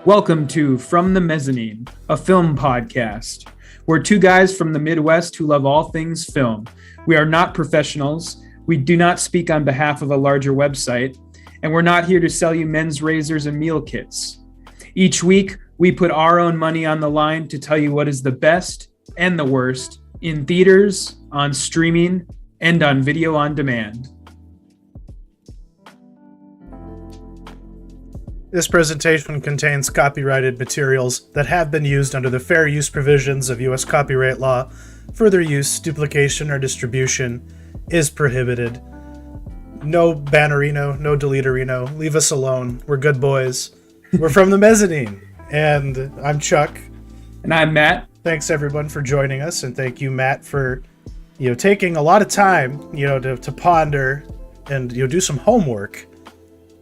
Welcome to From the Mezzanine, a film podcast. We're two guys from the Midwest who love all things film. We are not professionals. We do not speak on behalf of a larger website, and we're not here to sell you men's razors and meal kits. Each week, we put our own money on the line to tell you what is the best and the worst in theaters, on streaming, and on video on demand. This presentation contains copyrighted materials that have been used under the fair use provisions of U.S. copyright law. Further use, duplication, or distribution is prohibited. No bannerino, no deleterino. Leave us alone. We're good boys. We're from the Mezzanine, and I'm Chuck. And I'm Matt. Thanks everyone for joining us, and thank you, Matt, for taking a lot of time to ponder and do some homework,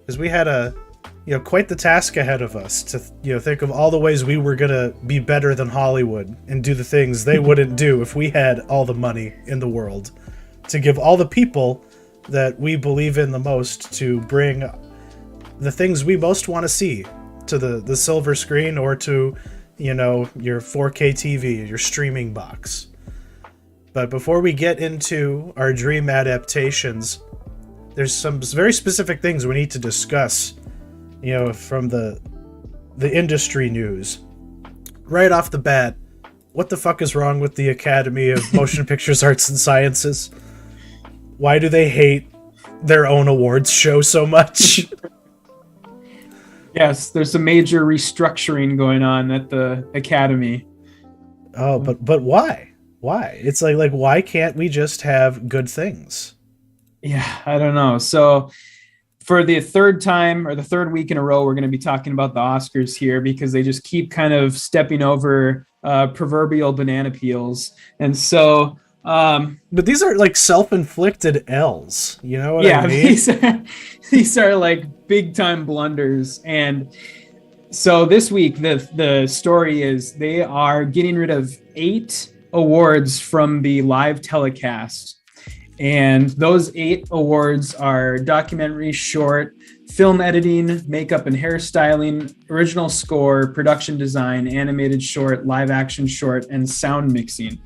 because we had quite the task ahead of us to think of all the ways we were gonna be better than Hollywood and do the things they wouldn't do if we had all the money in the world to give all the people that we believe in the most to bring the things we most want to see to the silver screen or to your 4K TV, your streaming box. But before we get into our dream adaptations, there's some very specific things we need to discuss from the industry news. Right off the bat, what the fuck is wrong with the Academy of Motion Pictures Arts and Sciences? Why do they hate their own awards show so much? Yes, there's a major restructuring going on at the Academy. Oh, but why? Why? It's like why can't we just have good things? Yeah, I don't know. So for the third time or the third week in a row, we're going to be talking about the Oscars here because they just keep kind of stepping over proverbial banana peels. And so... but these are like self-inflicted L's, you know what I mean? These are like big time blunders. And so this week, the story is they are getting rid of 8 awards from the live telecast. And those 8 awards are documentary, short, film editing, makeup and hairstyling, original score, production design, animated short, live action short, and sound mixing.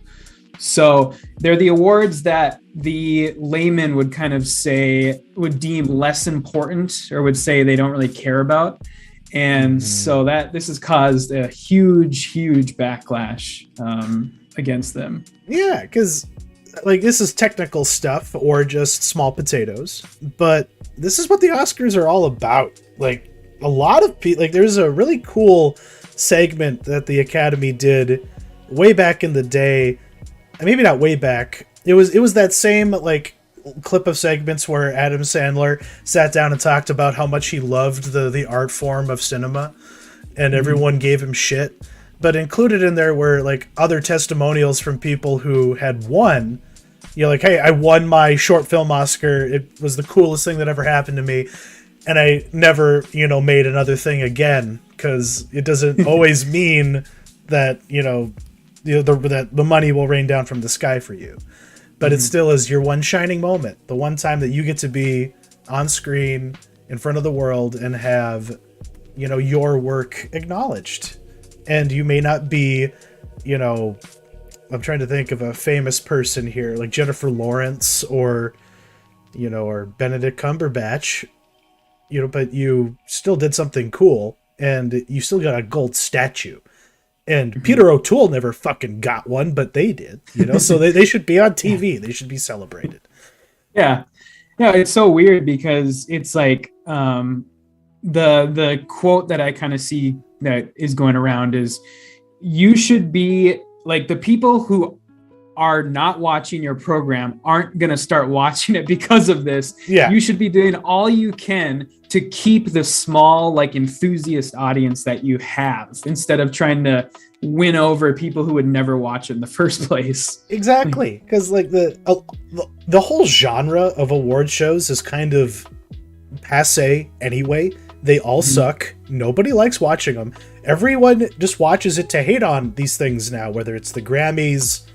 So they're the awards that the layman would kind of say would deem less important or would say they don't really care about. And so this has caused a huge backlash against them. Yeah, because this is technical stuff or just small potatoes, but this is what the Oscars are all about. Like a lot of people, there's a really cool segment that the Academy did way back in the day. Maybe not way back. It was that same clip of segments where Adam Sandler sat down and talked about how much he loved the art form of cinema, and everyone gave him shit. But included in there were other testimonials from people who had won. Hey, I won my short film Oscar. It was the coolest thing that ever happened to me, and I never made another thing again, because it doesn't always mean that that the money will rain down from the sky for you. But it still is your one shining moment, the one time that you get to be on screen in front of the world and have your work acknowledged. And you may not be, I'm trying to think of a famous person here, like Jennifer Lawrence or Benedict Cumberbatch, but you still did something cool and you still got a gold statue. And Peter O'Toole never fucking got one, but they did, so they should be on TV. They should be celebrated. Yeah. Yeah. It's so weird because it's like the quote that I kind of see that is going around is you should be the people who are not watching your program aren't going to start watching it because of this. Yeah. You should be doing all you can to keep the small, enthusiast audience that you have instead of trying to win over people who would never watch it in the first place. Exactly. Because the whole genre of award shows is kind of passe anyway. They all suck. Nobody likes watching them. Everyone just watches it to hate on these things now, whether it's the Grammys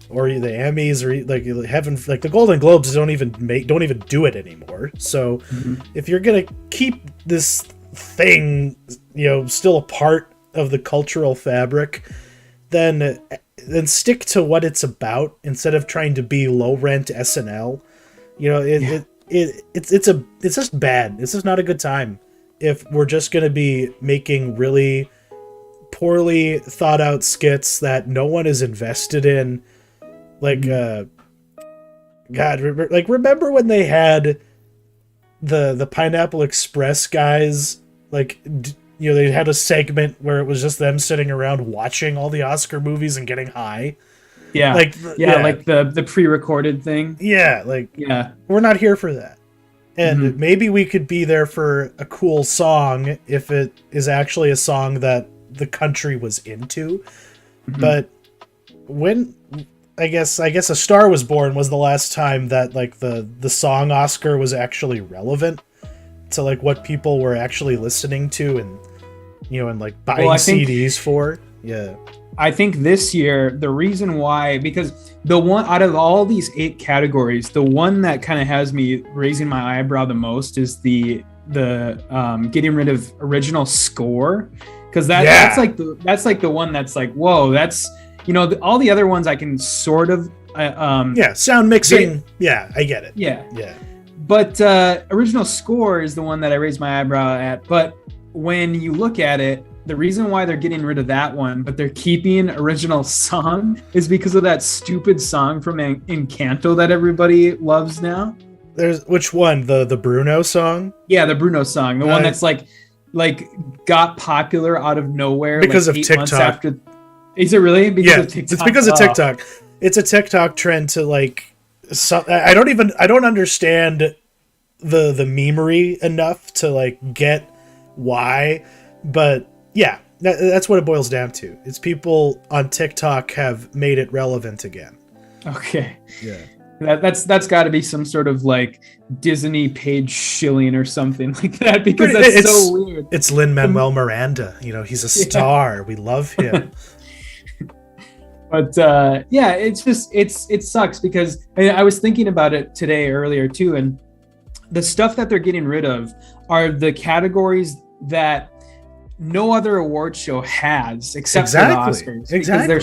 or the Emmys or the Golden Globes don't even do it anymore. So if you're gonna keep this thing, still a part of the cultural fabric, then stick to what it's about instead of trying to be low rent SNL. It's just bad. It's just not a good time if we're just going to be making really poorly thought out skits that no one is invested in. Like, remember when they had the Pineapple Express guys, they had a segment where it was just them sitting around watching all the Oscar movies and getting high. Yeah. Like the pre-recorded thing. Yeah. We're not here for that. And maybe we could be there for a cool song if it is actually a song that the country was into. But when I guess A Star Was Born was the last time that the song Oscar was actually relevant to what people were actually listening to and buying CDs for. Yeah. I think this year, the reason why, because the one out of all these 8 categories, the one that kind of has me raising my eyebrow the most is the getting rid of original score. Cause that's the one that's whoa, that's, all the other ones I can sort of, sound mixing. I get it. Yeah. But original score is the one that I raised my eyebrow at. But when you look at it, the reason why they're getting rid of that one, but they're keeping original song, is because of that stupid song from Encanto that everybody loves now. There's which one? The Bruno song? Yeah, the Bruno song. The one that's got popular out of nowhere because of 8 TikTok. Months after. Is it really? Because of TikTok? It's because of TikTok. It's a TikTok trend to I don't understand the memery enough to get why, but yeah, that's what it boils down to. It's people on TikTok have made it relevant again. Okay. Yeah. That's got to be some sort of Disney page shilling or something like that, because that's so weird. It's Lin-Manuel Miranda. He's a star. Yeah. We love him. But it sucks because I was thinking about it today earlier too, and the stuff that they're getting rid of are the categories that no other award show has except for the Oscars. Exactly.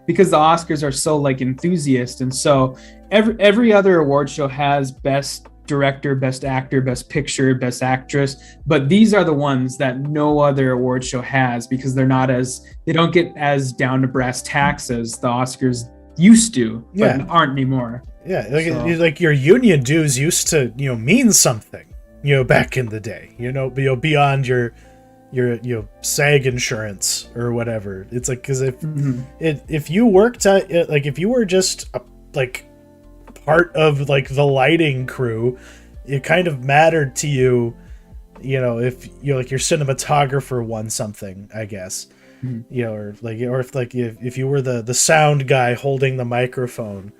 Because the Oscars are so enthusiast, and so every other award show has best director, best actor, best picture, best actress, but these are the ones that no other award show has because they don't get as down to brass tacks as the Oscars used to, but aren't anymore. Yeah, your union dues used to mean something, back in the day, beyond your SAG insurance or whatever. It's because if you worked if you were just part of the lighting crew, it kind of mattered to you, if your cinematographer won something, I guess. Or if you were the sound guy holding the microphone,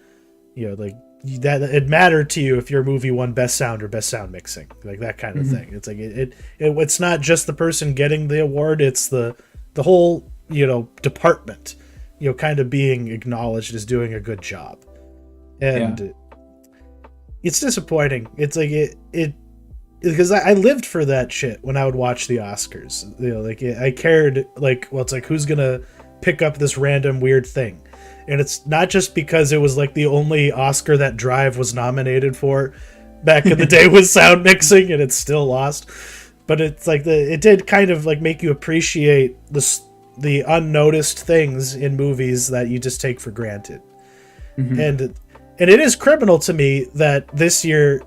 that it mattered to you if your movie won best sound or best sound mixing, that kind of thing. It's it's not just the person getting the award, it's the whole department kind of being acknowledged as doing a good job. And it's disappointing. It's because I lived for that shit when I would watch the Oscars. I cared who's gonna pick up this random weird thing. And it's not just because it was the only Oscar that Drive was nominated for back in the day was sound mixing, and it's still lost. But it's it did kind of make you appreciate the unnoticed things in movies that you just take for granted. And it is criminal to me that this year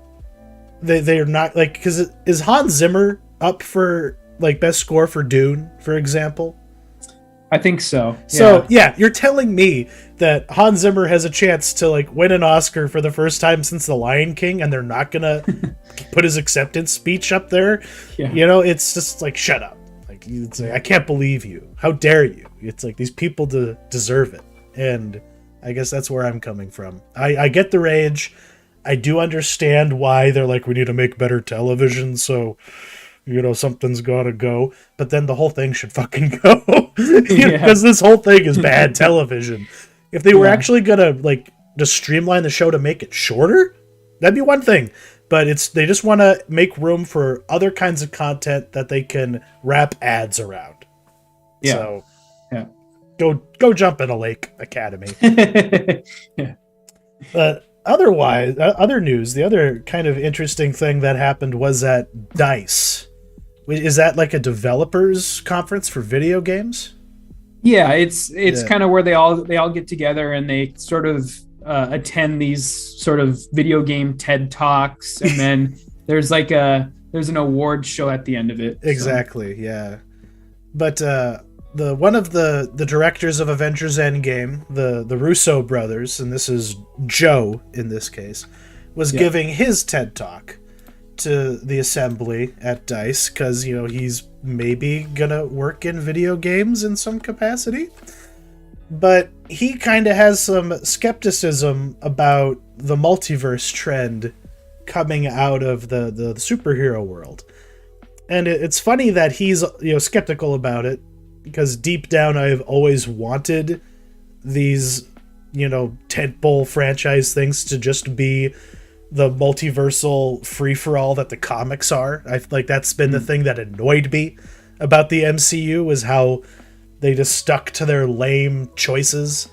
they're not because is Hans Zimmer up for best score for Dune, for example? I think so. So you're telling me that Hans Zimmer has a chance to win an Oscar for the first time since The Lion King, and they're not gonna put his acceptance speech up there? Yeah. It's just shut up. I can't believe you. How dare you? It's these people deserve it, and I guess that's where I'm coming from. I get the rage. I do understand why they're we need to make better television, so something's gotta go, but then the whole thing should fucking go. Because this whole thing is bad television. If they were actually gonna just streamline the show to make it shorter, that'd be one thing. but they just want to make room for other kinds of content that they can wrap ads around. Yeah. So yeah. Go jump in a lake, Academy. Yeah. But otherwise, other news, the other kind of interesting thing that happened was at DICE. Is that like a developers conference for video games? Yeah, it's kind of where they all get together and they sort of attend these sort of video game TED Talks, and then there's an award show at the end of it. Exactly, so. Yeah. But one of the directors of Avengers Endgame, the Russo brothers, and this is Joe in this case, was giving his TED Talk to the assembly at DICE because he's maybe gonna work in video games in some capacity, but he kind of has some skepticism about the multiverse trend coming out of the superhero world. And it's funny that he's skeptical about it, because deep down I've always wanted these tentpole franchise things to just be the multiversal free-for-all that the comics are. That's been the thing that annoyed me about the MCU, is how they just stuck to their lame choices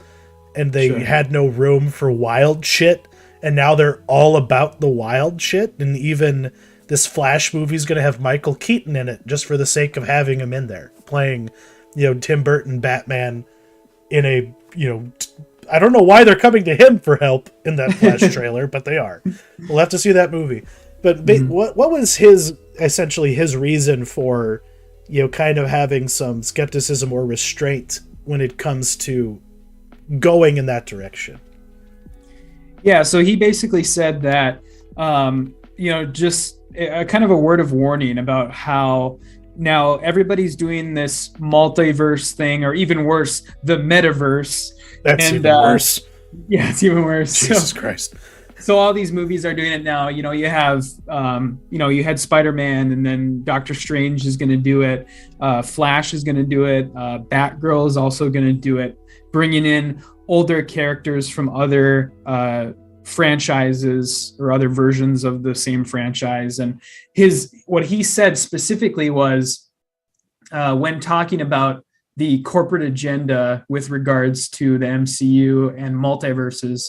and they had no room for wild shit, and now they're all about the wild shit. And even this Flash movie is going to have Michael Keaton in it just for the sake of having him in there playing Tim Burton Batman in a I don't know why they're coming to him for help in that Flash trailer, but they are. We'll have to see that movie. But what was essentially his reason for, kind of having some skepticism or restraint when it comes to going in that direction? Yeah, so he basically said that, just a kind of a word of warning about how now everybody's doing this multiverse thing, or even worse, the metaverse. That's even worse. Yeah, it's even worse. Jesus Christ. So all these movies are doing it now. You have, you had Spider-Man, and then Doctor Strange is going to do it. Flash is going to do it. Batgirl is also going to do it, bringing in older characters from other franchises or other versions of the same franchise. And what he said specifically was, when talking about the corporate agenda with regards to the MCU and multiverses,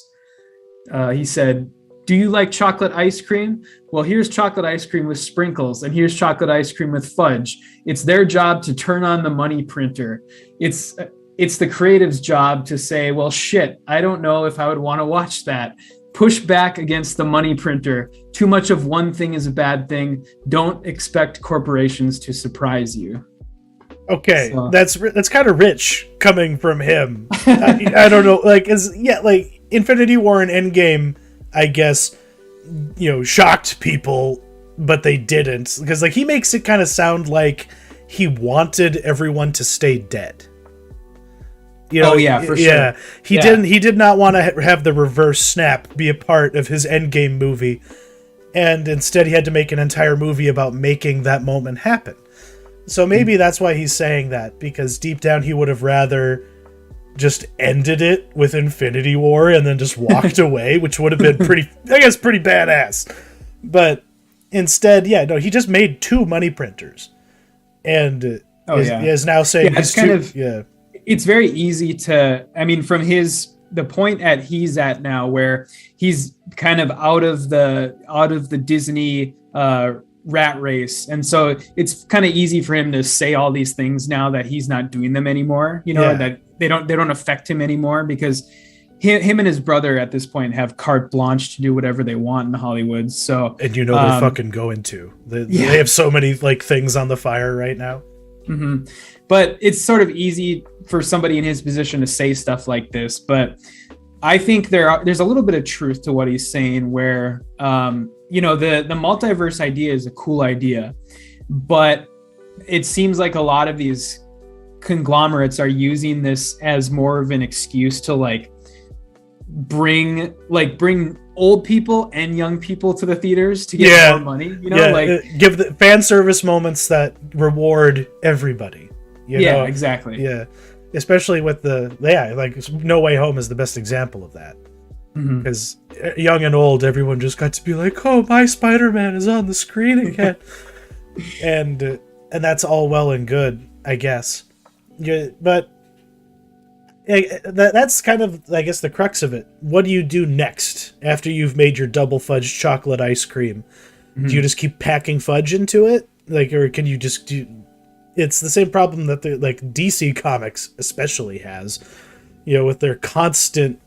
he said, "Do you like chocolate ice cream? Well, here's chocolate ice cream with sprinkles, and here's chocolate ice cream with fudge. It's their job to turn on the money printer. It's the creative's job to say, well, shit, I don't know if I would want to watch that. Push back against the money printer. Too much of one thing is a bad thing. Don't expect corporations to surprise you." Okay, so that's kind of rich coming from him. I don't know, like Infinity War and Endgame, I guess, shocked people, but they didn't, because he makes it kind of sound like he wanted everyone to stay dead. For sure. Yeah, he did not want to have the reverse snap be a part of his Endgame movie, and instead he had to make an entire movie about making that moment happen. So maybe that's why he's saying that, because deep down he would have rather just ended it with Infinity War and then just walked away, which would have been pretty badass. But instead, he just made 2 money printers, and is now saying it's very easy to, from the point he's at now, where he's kind of out of the Disney rat race, and so it's kind of easy for him to say all these things now that he's not doing them anymore, that they don't affect him anymore, because him and his brother at this point have carte blanche to do whatever they want in Hollywood. So and they're fucking going to. They have so many things on the fire right now. Mm-hmm. But it's sort of easy for somebody in his position to say stuff like this, but I think there's a little bit of truth to what he's saying, where the multiverse idea is a cool idea, but it seems like a lot of these conglomerates are using this as more of an excuse to bring old people and young people to the theaters to get more money. Give the fan service moments that reward everybody. Exactly. Yeah, especially with No Way Home is the best example of that. because young and old, everyone just got to be like, "Oh, my Spider-Man is on the screen again," and that's all well and good, I guess. Yeah, but that's kind of, I guess, the crux of it. What do you do next after you've made your double fudge chocolate ice cream? Do you just keep packing fudge into it, like, or can you just do? It's the same problem that the DC Comics especially has, with their constant,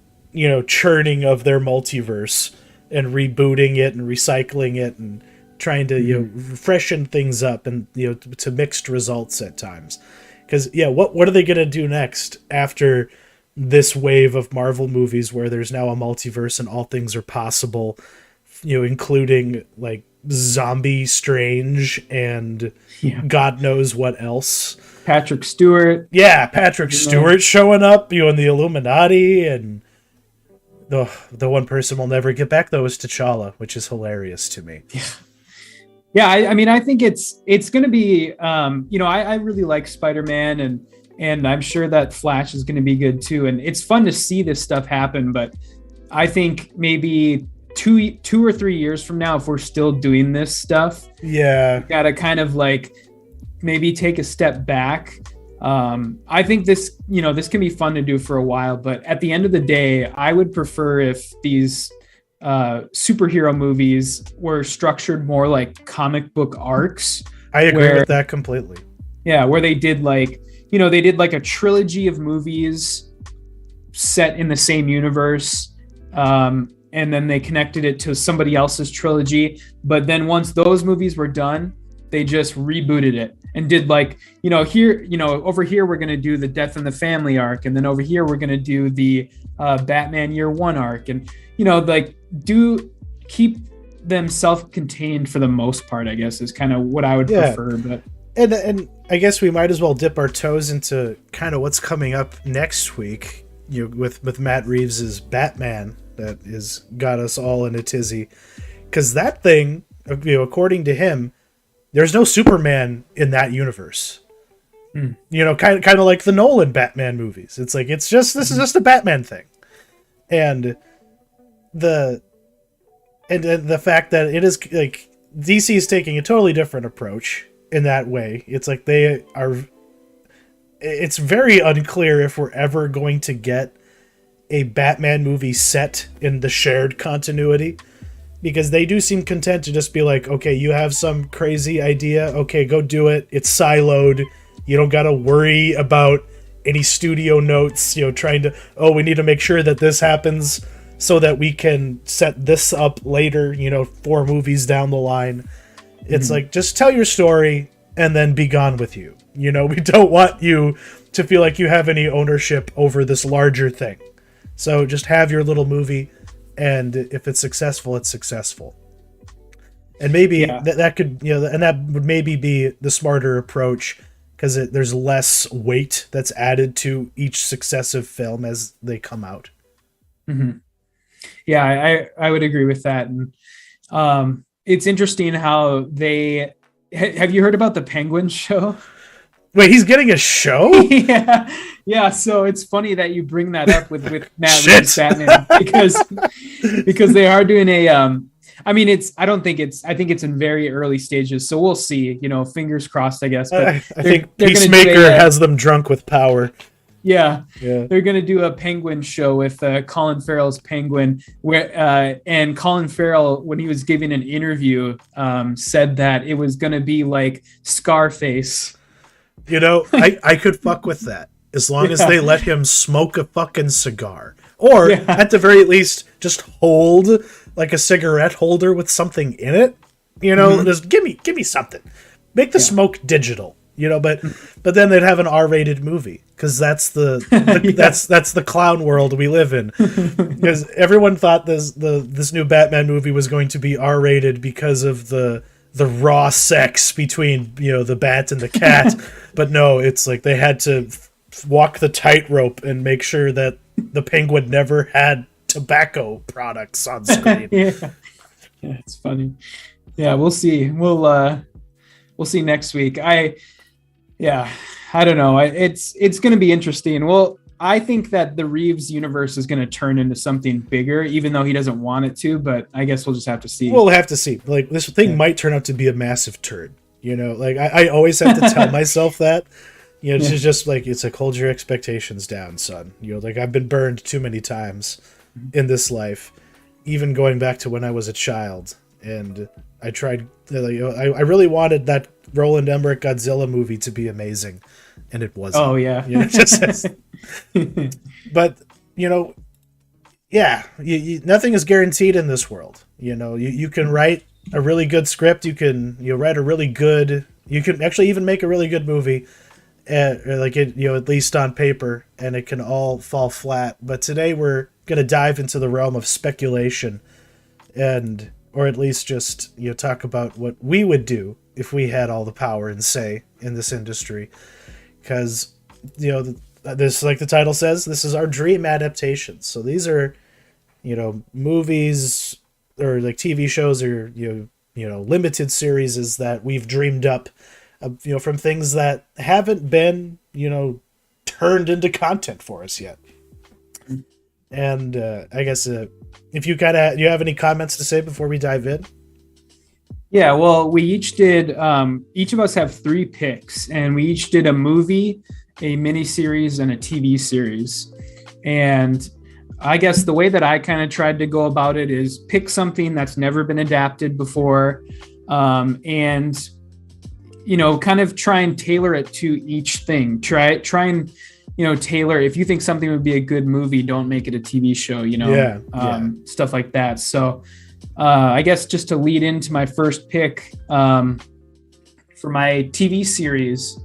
churning of their multiverse and rebooting it and recycling it and trying to freshen things up and to mixed results at times. Because what are they gonna do next after this wave of Marvel movies where there's now a multiverse and all things are possible, including like Zombie Strange and God knows what else. Patrick Stewart. Yeah, Patrick Stewart showing up, in the Illuminati, and the one person we'll never get back though is T'Challa, which is hilarious to me. Yeah, I mean, I think it's going to be, I really like Spider-Man, and I'm sure that Flash is going to be good too. And it's fun to see this stuff happen, but I think maybe two or 3 years from now, if we're still doing this stuff, got to kind of like maybe take a step back. I think this can be fun to do for a while, but at the end of the day, I would prefer if these superhero movies were structured more like comic book arcs. I agree with that completely. Yeah, where they did like a trilogy of movies set in the same universe, and then they connected it to somebody else's trilogy. But then once those movies were done, they just rebooted it and did like, over here we're going to do the Death in the Family arc, and then over here we're going to do the Batman Year One arc, and do keep them self-contained for the most part, I guess, is kind of what I would prefer. But and I guess we might as well dip our toes into kind of what's coming up next week, with Matt Reeves's Batman that is got us all in a tizzy, because that thing, according to him, there's no Superman in that universe. Kind of like the Nolan Batman movies. It's like this is just a Batman thing, and the fact that it is like DC is taking a totally different approach in that way. It's like it's very unclear if we're ever going to get a Batman movie set in the shared continuity, because they do seem content to just be like, okay, you have some crazy idea, okay, go do it. It's siloed. You don't got to worry about any studio notes, trying to, we need to make sure that this happens so that we can set this up later, 4 movies down the line. It's like, just tell your story and then be gone with you. We don't want you to feel like you have any ownership over this larger thing. So just have your little movie, and if it's successful, it's successful. And maybe that could, and that would maybe be the smarter approach, because there's less weight that's added to each successive film as they come out. Mm-hmm. Yeah, I would agree with that. And it's interesting how have you heard about the Penguin show? Wait, he's getting a show? Yeah. So it's funny that you bring that up with Matt Reeves Batman, because they are doing a. I think it's in very early stages, so we'll see. Fingers crossed, I guess. But I think Peacemaker has them drunk with power. Yeah. They're going to do a Penguin show with Colin Farrell's Penguin, and Colin Farrell, when he was giving an interview, said that it was going to be like Scarface. I could fuck with that as long as they let him smoke a fucking cigar, or at the very least just hold like a cigarette holder with something in it. Just give me something. Make the smoke digital. But then they'd have an R-rated movie, because that's that's the clown world we live in. Because everyone thought this new Batman movie was going to be R-rated because of the raw sex between the bat and the cat, but no, it's like they had to walk the tightrope and make sure that the Penguin never had tobacco products on screen. Yeah, it's funny. Yeah, we'll see. We'll see next week. I don't know. It's going to be interesting. Well, I think that the Reeves universe is going to turn into something bigger, even though he doesn't want it to. But I guess we'll just have to see. We'll have to see. Like, this thing might turn out to be a massive turd. You know, like I always have to tell myself that. You know, it's just like, it's like, hold your expectations down, son. You know, like, I've been burned too many times in this life, even going back to when I was a child. And I tried, you know, I really wanted that Roland Emmerich Godzilla movie to be amazing, and it wasn't. Oh, yeah. You know, but, you know, yeah, nothing is guaranteed in this world. You know, you can write a really good script, you can write a really good, you can actually even make a really good movie, like it, you know, at least on paper, and it can all fall flat. But today we're going to dive into the realm of speculation, and or at least just, you know, talk about what we would do if we had all the power and say in this industry. Because, you know, this, like the title says, this is our dream adaptations. So these are, you know, movies or like TV shows or, you know, limited series that we've dreamed up, you know, from things that haven't been, you know, turned into content for us yet. And I guess if you you have any comments to say before we dive in? Yeah, well, we each did, each of us have 3 picks, and we each did a movie, a miniseries, and a TV series. And I guess the way that I kind of tried to go about it is pick something that's never been adapted before, and, you know, kind of try and tailor it to each thing. Try and, you know, tailor, if you think something would be a good movie, don't make it a TV show, you know, stuff like that. So I guess just to lead into my first pick, for my TV series,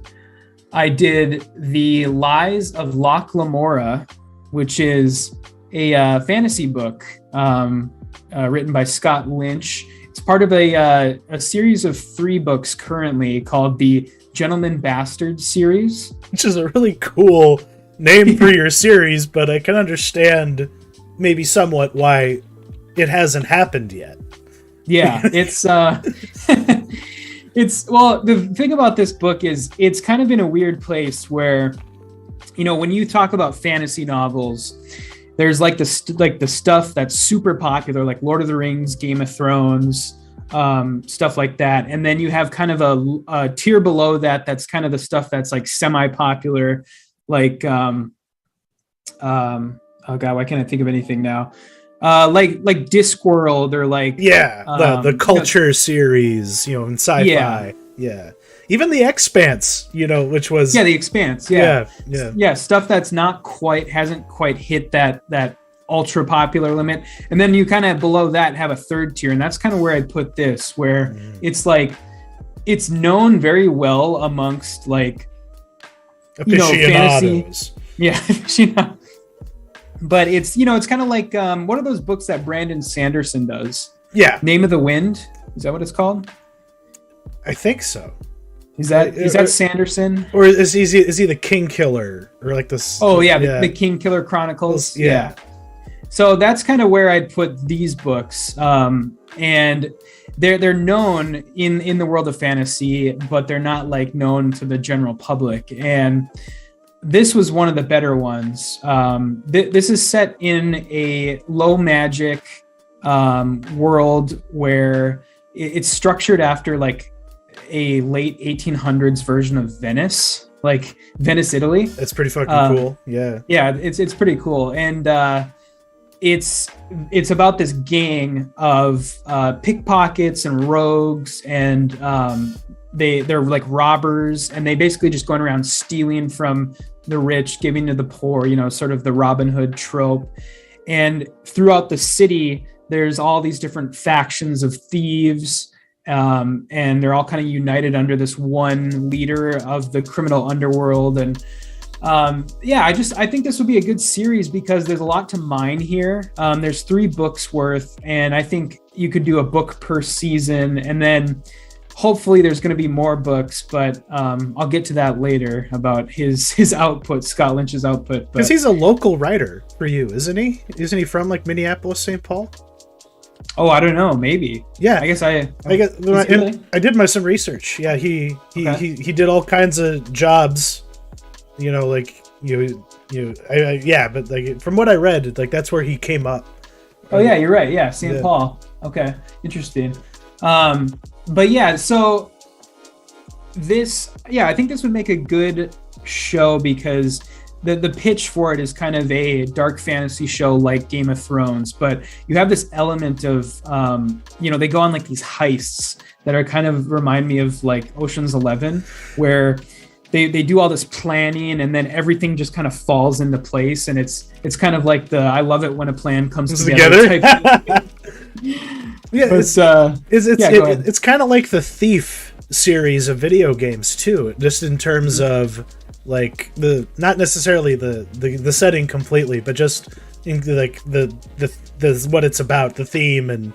I did The Lies of Locke Lamora, which is a fantasy book written by Scott Lynch. It's part of a series of 3 books currently called the Gentleman Bastard series. Which is a really cool name for your series, but I can understand maybe somewhat why it hasn't happened yet. Yeah, it's well, the thing about this book is it's kind of in a weird place where, you know, when you talk about fantasy novels, there's like the stuff that's super popular, like Lord of the Rings, Game of Thrones, stuff like that. And then you have kind of a tier below that that's kind of the stuff that's like semi-popular, like oh god, why can't I think of anything now? Like Discworld, or like the culture series, you know, in sci-fi. Yeah. Even The Expanse, you know, which was The Expanse, stuff that's hasn't quite hit that ultra popular limit. And then you kind of below that have a third tier, and that's kind of where I put this, where it's like it's known very well amongst like, you know, fantasy. Yeah. But it's, you know, it's kind of like one of those books that Brandon Sanderson does. Yeah. Name of the Wind. Is that what it's called? I think so. Is that Sanderson? Or is he the King Killer, or like this? Oh yeah, the King Killer Chronicles. Yeah. So that's kind of where I'd put these books. And they're known in the world of fantasy, but they're not like known to the general public. And this was one of the better ones. This is set in a low magic world where it's structured after like a late 1800s version of Venice, like Venice, Italy. That's pretty fucking cool. Yeah. Yeah, it's pretty cool. And it's about this gang of pickpockets and rogues, and they're like robbers, and they basically just going around stealing from the rich, giving to the poor, you know, sort of the Robin Hood trope. And throughout the city, there's all these different factions of thieves, and they're all kind of united under this one leader of the criminal underworld. And I think this would be a good series because there's a lot to mine here. There's 3 books worth, and I think you could do a book per season, and then hopefully there's going to be more books, but I'll get to that later about his output, Scott Lynch's output. Because he's a local writer for you, isn't he? Isn't he from like Minneapolis, St. Paul? Oh, I don't know. Maybe. Yeah, I guess I did some research. Yeah, he did all kinds of jobs. You know, like But like from what I read, like that's where he came up. Oh yeah, you're right. Yeah, St. Paul. Okay, interesting. But yeah, so I think this would make a good show because the pitch for it is kind of a dark fantasy show like Game of Thrones, but you have this element of they go on like these heists that are kind of remind me of like Ocean's 11, where they do all this planning and then everything just kind of falls into place, and it's kind of like I love it when a plan comes together. It's kind of like the Thief series of video games too, just in terms of like not necessarily the setting completely, but just in like the what it's about, the theme and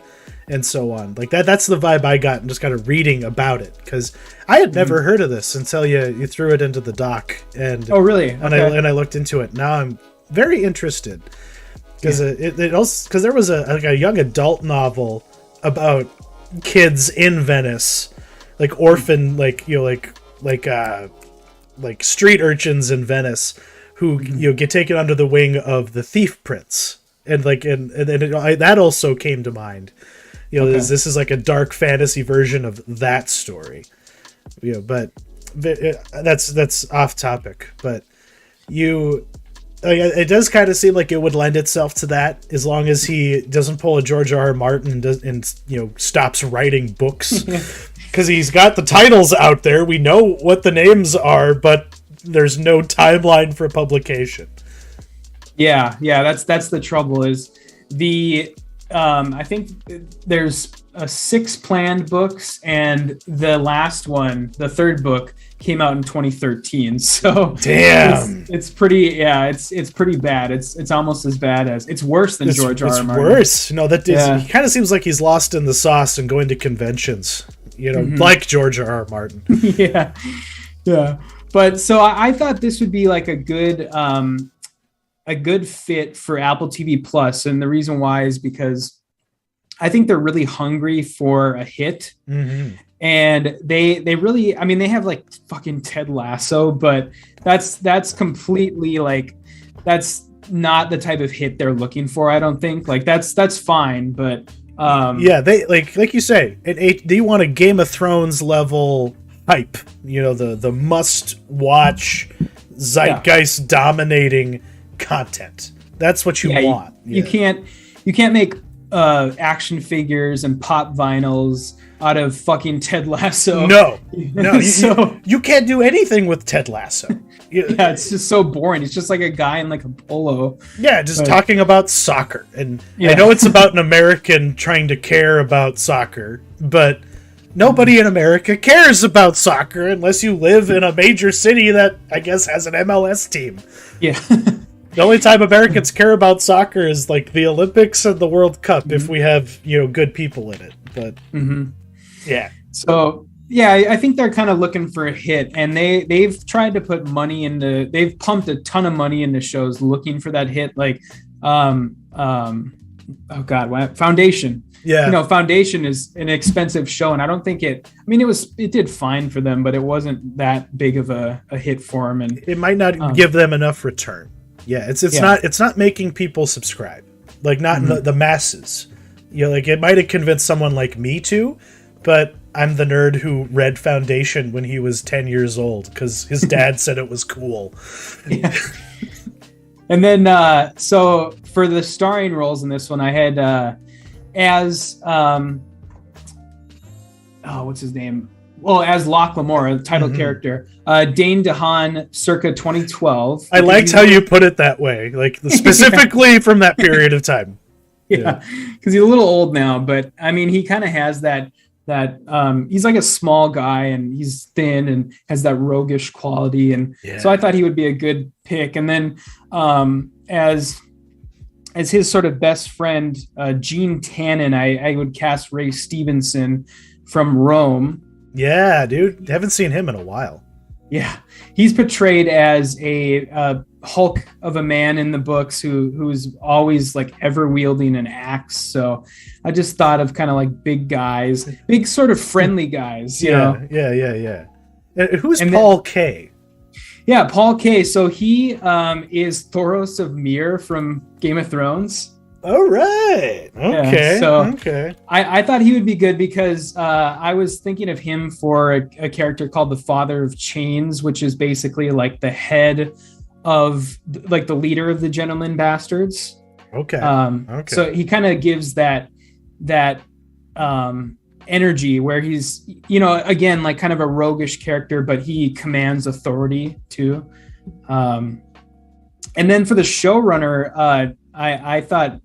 so on. Like that's the vibe I got, and just kind of reading about it, because I had never heard of this until you threw it into the doc. And oh really? Okay. And I looked into it. Now I'm very interested because it also, because there was a young adult novel about kids in Venice, like orphan, like street urchins in Venice who get taken under the wing of the Thief Prince, and that also came to mind. This is like a dark fantasy version of that story. But that's off topic. But it does kind of seem like it would lend itself to that, as long as he doesn't pull a George R.R. Martin and stops writing books, because he's got the titles out there. We know what the names are, but there's no timeline for publication. Yeah, that's the trouble. Is I think there's 6 planned books, and the last one, the third book, came out in 2013. So damn, it's pretty. Yeah, it's pretty bad. It's almost as bad as, it's worse than George R. R. Martin. It's worse. No, he kind of seems like he's lost in the sauce and going to conventions. Like George R. R. Martin. yeah. But so I thought this would be like a good fit for Apple TV Plus, and the reason why is because I think they're really hungry for a hit, and they really, I mean, they have like fucking Ted Lasso, but that's completely like, that's not the type of hit they're looking for. I don't think, like that's fine, but they like you say, they want a Game of Thrones level hype, the must watch, zeitgeist dominating content. That's what you want. You can't make action figures and pop vinyls out of fucking Ted Lasso. No, you can't do anything with Ted Lasso. Yeah, it's just so boring. It's just like a guy in like a polo. Yeah, just talking about soccer. And I know it's about an American trying to care about soccer, but nobody in America cares about soccer unless you live in a major city that I guess has an MLS team. Yeah. The only time Americans care about soccer is like the Olympics and the World Cup, if we have, good people in it. But yeah. So yeah, I think they're kind of looking for a hit, and they've tried to put money into, they've pumped a ton of money into shows looking for that hit, like Foundation. Yeah. Foundation is an expensive show, and I don't think it did fine for them, but it wasn't that big of a hit for them, and it might not give them enough return. Yeah, it's not making people subscribe, like not in the masses. Like it might have convinced someone like me to, but I'm the nerd who read Foundation when he was 10 years old because his dad said it was cool. Yeah. And then so for the starring roles in this one, I had as what's his name? Well, as Locke Lamora, the title character, Dane DeHaan, circa 2012. I liked how you put it that way, like specifically from that period of time. Yeah, because he's a little old now, but I mean, he kind of has that he's like a small guy, and he's thin and has that roguish quality, and so I thought he would be a good pick. And then as his sort of best friend, Gene Tannen, I would cast Ray Stevenson from Rome. Yeah, dude. Haven't seen him in a while. Yeah. He's portrayed as a hulk of a man in the books who's always like ever wielding an axe. So I just thought of kind of like big guys, big sort of friendly guys, you know? Yeah. And who's Paul Kaye? Yeah, Paul Kaye. So he is Thoros of Myr from Game of Thrones. All right. Okay. Yeah, so okay. I thought he would be good because I was thinking of him for a character called the Father of Chains, which is basically like the head of like the leader of the Gentlemen Bastards. Okay. So he kind of gives that energy where he's, again, like kind of a roguish character, but he commands authority too. And then for the showrunner, I thought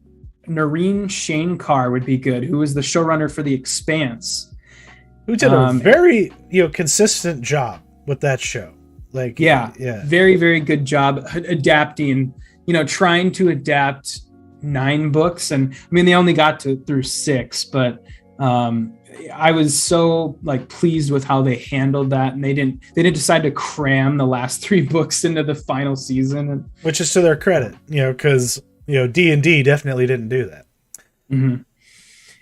Noreen Shankar would be good, who was the showrunner for The Expanse. Who did a very, consistent job with that show. Like, yeah. Very, very good job adapting, trying to adapt 9 books. And I mean, they only got through 6, but I was so like pleased with how they handled that, and they didn't decide to cram the last 3 books into the final season, which is to their credit, because D&D definitely didn't do that. Mm-hmm.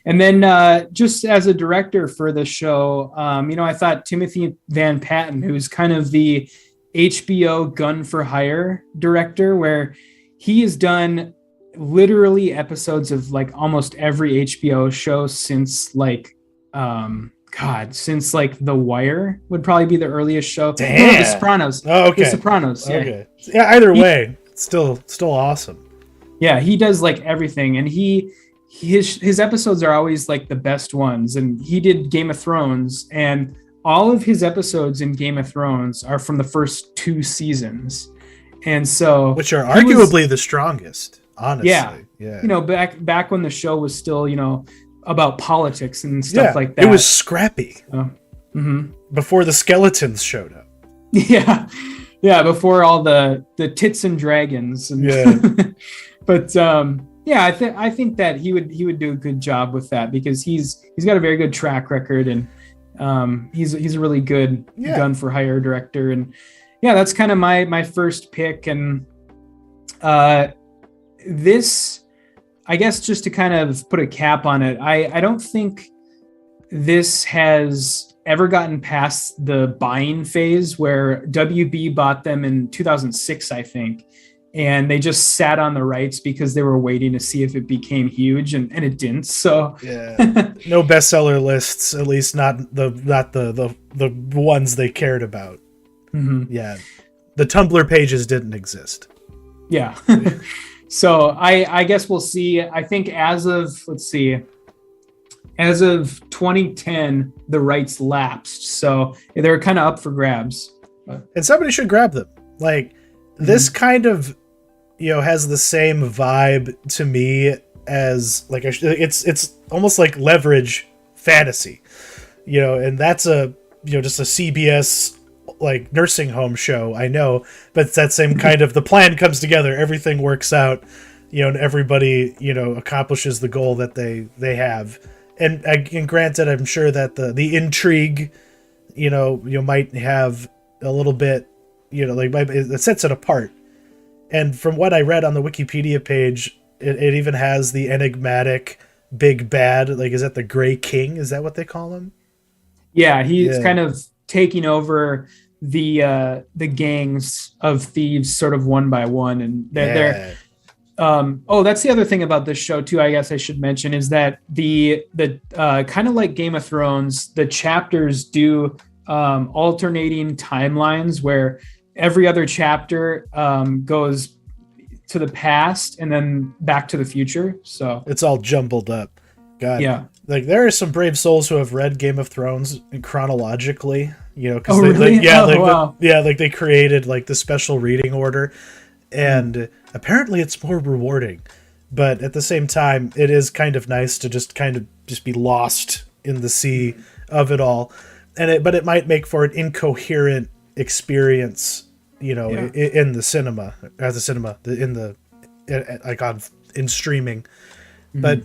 And then just as a director for the show, I thought Timothy Van Patten, who's kind of the HBO Gun for Hire director, where he has done literally episodes of like almost every HBO show since like since like The Wire would probably be the earliest show. Damn. No, The Sopranos. Oh, okay. The Sopranos. Yeah. Okay. Yeah. Either way, still awesome. Yeah, he does like everything, and his episodes are always like the best ones. And he did Game of Thrones, and all of his episodes in Game of Thrones are from the first 2 seasons, and so which are arguably the strongest. Honestly, yeah. Back when the show was still, about politics and stuff like that. It was scrappy. Before the skeletons showed up. Yeah, before all the tits and dragons. And but I think that he would do a good job with that, because he's got a very good track record, and he's a really good gun for hire director. And that's kind of my first pick. And this, I guess, just to kind of put a cap on it, I don't think this has ever gotten past the buying phase where WB bought them in 2006, I think, and they just sat on the rights because they were waiting to see if it became huge, and it didn't. So no bestseller lists, at least not the ones they cared about. The Tumblr pages didn't exist. So I guess we'll see. I think as of 2010, the rights lapsed. So they're kind of up for grabs. And somebody should grab them. Like, this kind of, has the same vibe to me as like it's almost like Leverage fantasy, and that's just a CBS like nursing home show, I know, but it's that same kind of, the plan comes together, everything works out, and everybody accomplishes the goal that they have. And granted, I'm sure that the intrigue you might have a little bit, it sets it apart. And from what I read on the Wikipedia page, it even has the enigmatic big bad, like, is that the Gray King? Is that what they call him? Yeah, he's kind of taking over the gangs of thieves sort of one by one, and they're that's the other thing about this show too, I guess I should mention, is that the kind of like Game of Thrones, the chapters do alternating timelines where every other chapter goes to the past and then back to the future. So it's all jumbled up. God. Yeah. Like, there are some brave souls who have read Game of Thrones chronologically, because really? Wow. They created like the special reading order, and apparently it's more rewarding. But at the same time, it is kind of nice to just be lost in the sea of it all. But it might make for an incoherent experience, in the cinema, in streaming. But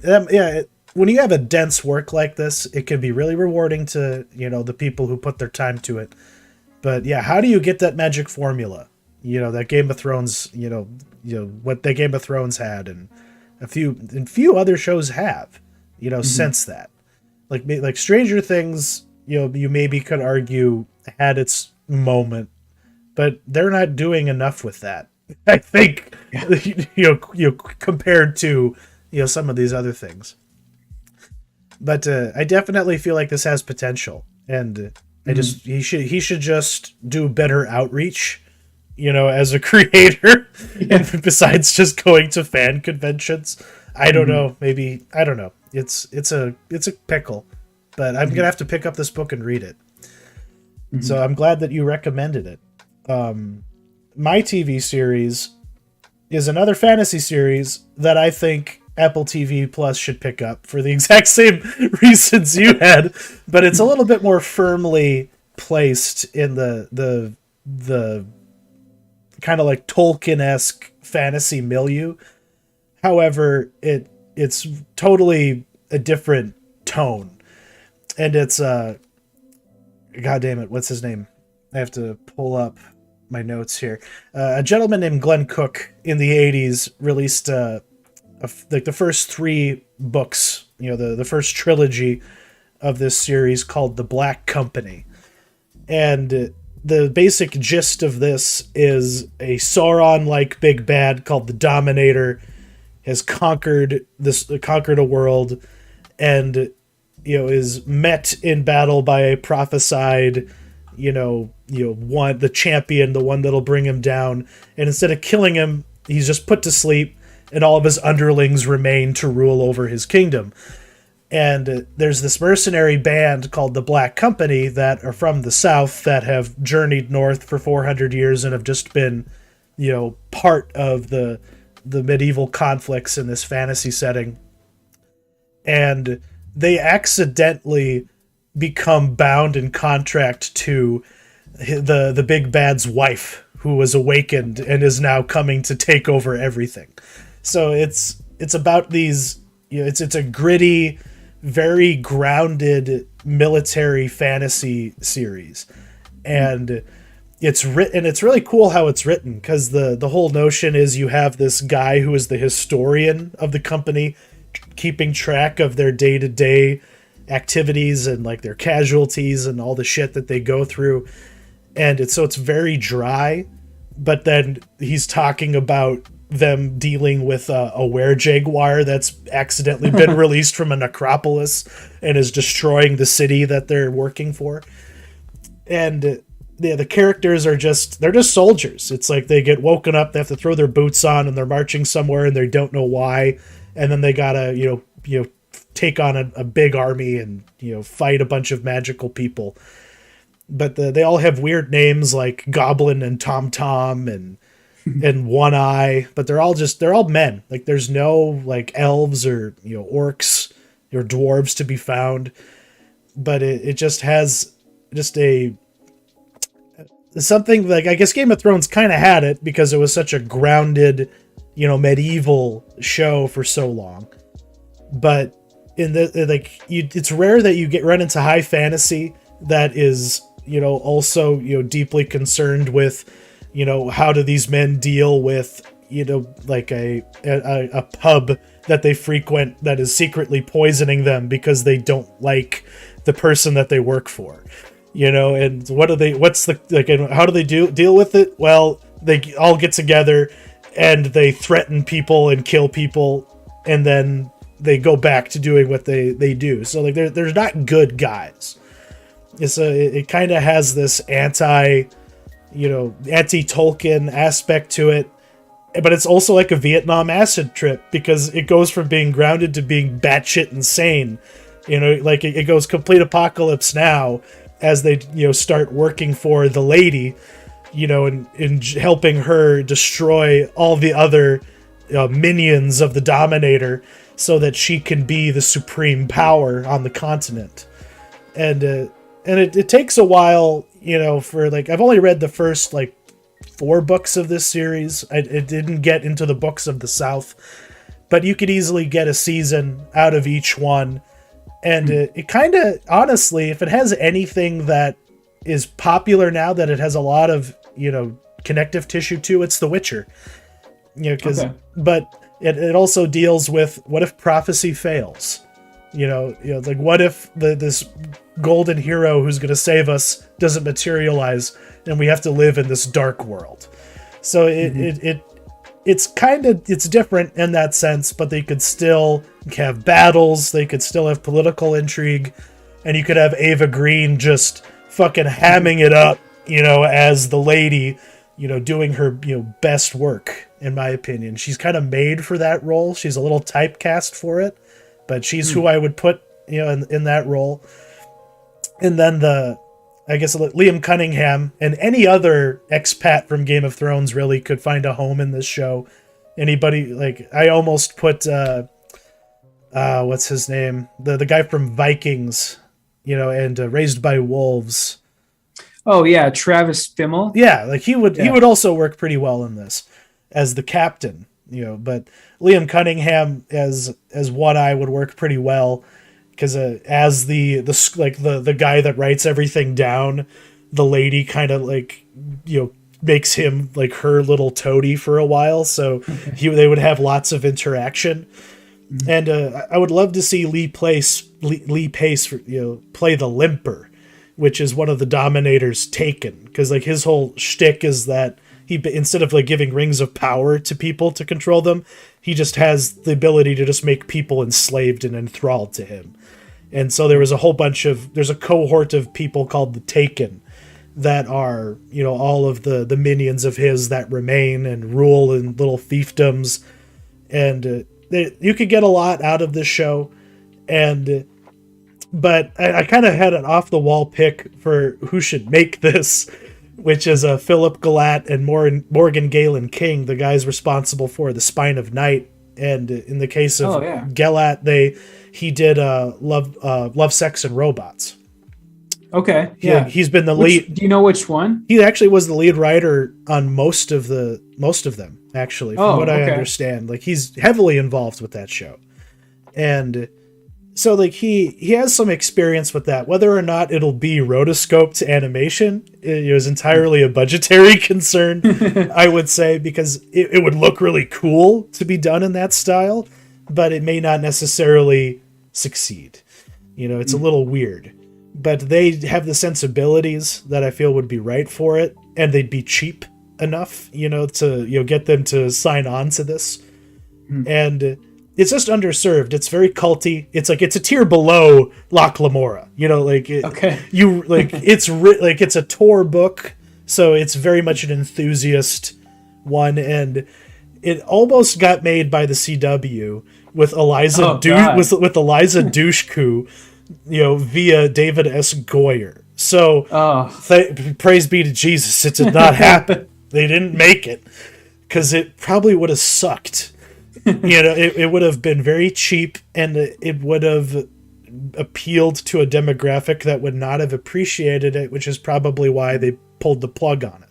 when you have a dense work like this, it can be really rewarding to, the people who put their time to it. But how do you get that magic formula? That Game of Thrones, what the Game of Thrones had, and a few other shows have, since that. Like Stranger Things, you maybe could argue had its moment, but they're not doing enough with that. I think, Yeah. compared to, some of these other things. But I definitely feel like this has potential, and he should just do better outreach, as a creator, Yeah. besides just going to fan conventions. I don't Mhm. know, maybe, I don't know. It's a pickle, but I'm gonna have to pick up this book and read it. So I'm glad that you recommended it. My TV series is another fantasy series that I think Apple TV Plus should pick up for the exact same reasons you had, but it's a little bit more firmly placed in the kind of like Tolkien-esque fantasy milieu. However, it's totally a different tone, and it's God damn it, what's his name? I have to pull up my notes here. A gentleman named Glenn Cook in the 80s released like the first 3 books, the first trilogy of this series called The Black Company. And the basic gist of this is a Sauron-like big bad called the Dominator has conquered a world, and is met in battle by a prophesied one, the champion, the one that'll bring him down, and instead of killing him, he's just put to sleep, and all of his underlings remain to rule over his kingdom. And there's this mercenary band called the Black Company that are from the South that have journeyed north for 400 years and have just been, part of the medieval conflicts in this fantasy setting. And they accidentally become bound in contract to the big bad's wife, who was awakened and is now coming to take over everything. So it's about these, it's a gritty, very grounded military fantasy series, and it's really cool how it's written, because the whole notion is you have this guy who is the historian of the company, keeping track of their day-to-day activities and like their casualties and all the shit that they go through, and it's very dry, but then he's talking about them dealing with a were-jaguar that's accidentally been released from a necropolis and is destroying the city that they're working for. And the characters are they're just soldiers. It's like they get woken up, they have to throw their boots on, and they're marching somewhere and they don't know why, and then they gotta take on a big army and fight a bunch of magical people. But they all have weird names like Goblin and Tom Tom and One Eye, but they're all men. Like there's no like elves or orcs or dwarves to be found, but it just has something like, I guess Game of Thrones kind of had it because it was such a grounded medieval show for so long. But it's rare that you run into high fantasy that is also deeply concerned with how do these men deal with like a pub that they frequent that is secretly poisoning them because they don't like the person that they work for, and how do they deal with it? Well, they all get together and they threaten people and kill people, and then they go back to doing what they do. So like there's not good guys. It kind of has this anti-Tolkien aspect to it, but it's also like a Vietnam acid trip because it goes from being grounded to being batshit insane. Like it goes complete apocalypse now as they start working for the lady, and helping her destroy all the other minions of the Dominator so that she can be the supreme power on the continent. And it takes a while, for like, I've only read the first like 4 books of this series. It didn't get into the books of the South, but you could easily get a season out of each one. And it kind of, honestly, if it has anything that is popular now that it has a lot of, connective tissue to, it's The Witcher. But it also deals with, what if prophecy fails? It's like, what if this golden hero who's going to save us doesn't materialize, and we have to live in this dark world? So it's different in that sense, but they could still have battles, they could still have political intrigue, and you could have Ava Green just fucking hamming it up, as the lady, doing her, best work, in my opinion. She's kind of made for that role. She's a little typecast for it, but she's who I would put, in that role. And then I guess Liam Cunningham and any other expat from Game of Thrones really could find a home in this show. Anybody, like, I almost put, what's his name? The guy from Vikings, and Raised by Wolves. Oh yeah, Travis Fimmel. Yeah, like he would also work pretty well in this as the captain, but Liam Cunningham as One Eye would work pretty well, because as the guy that writes everything down, the lady kind of like makes him like her little toady for a while, so they would have lots of interaction. And I would love to see Lee Pace play the Limper, which is one of the Dominator's Taken, because like his whole shtick is that he, instead of like giving rings of power to people to control them, he just has the ability to just make people enslaved and enthralled to him. And so there's a cohort of people called the Taken that are, all of the minions of his that remain and rule in little fiefdoms. And you could get a lot out of this show. But I kind of had an off-the-wall pick for who should make this, which is Philip Galat and Morgan Galen King, the guys responsible for The Spine of Night. And in the case of Galat, he did Love, Sex, and Robots. Okay, yeah. He's been the lead. Do you know which one? He actually was the lead writer on most of them, actually, from what I understand. Like, he's heavily involved with that show. And so like he has some experience with that. Whether or not it'll be rotoscoped animation is entirely a budgetary concern, I would say, because it would look really cool to be done in that style, but it may not necessarily succeed. It's a little weird. But they have the sensibilities that I feel would be right for it, and they'd be cheap enough, to get them to sign on to this. And it's just underserved. It's very culty. It's a tier below Locke Lamora. It's a Tor book, so it's very much an enthusiast one, and it almost got made by the CW with Eliza with Eliza Dushku, via David S. Goyer. So praise be to Jesus, it did not happen. They didn't make it, because it probably would have sucked. It would have been very cheap, and it would have appealed to a demographic that would not have appreciated it, which is probably why they pulled the plug on it.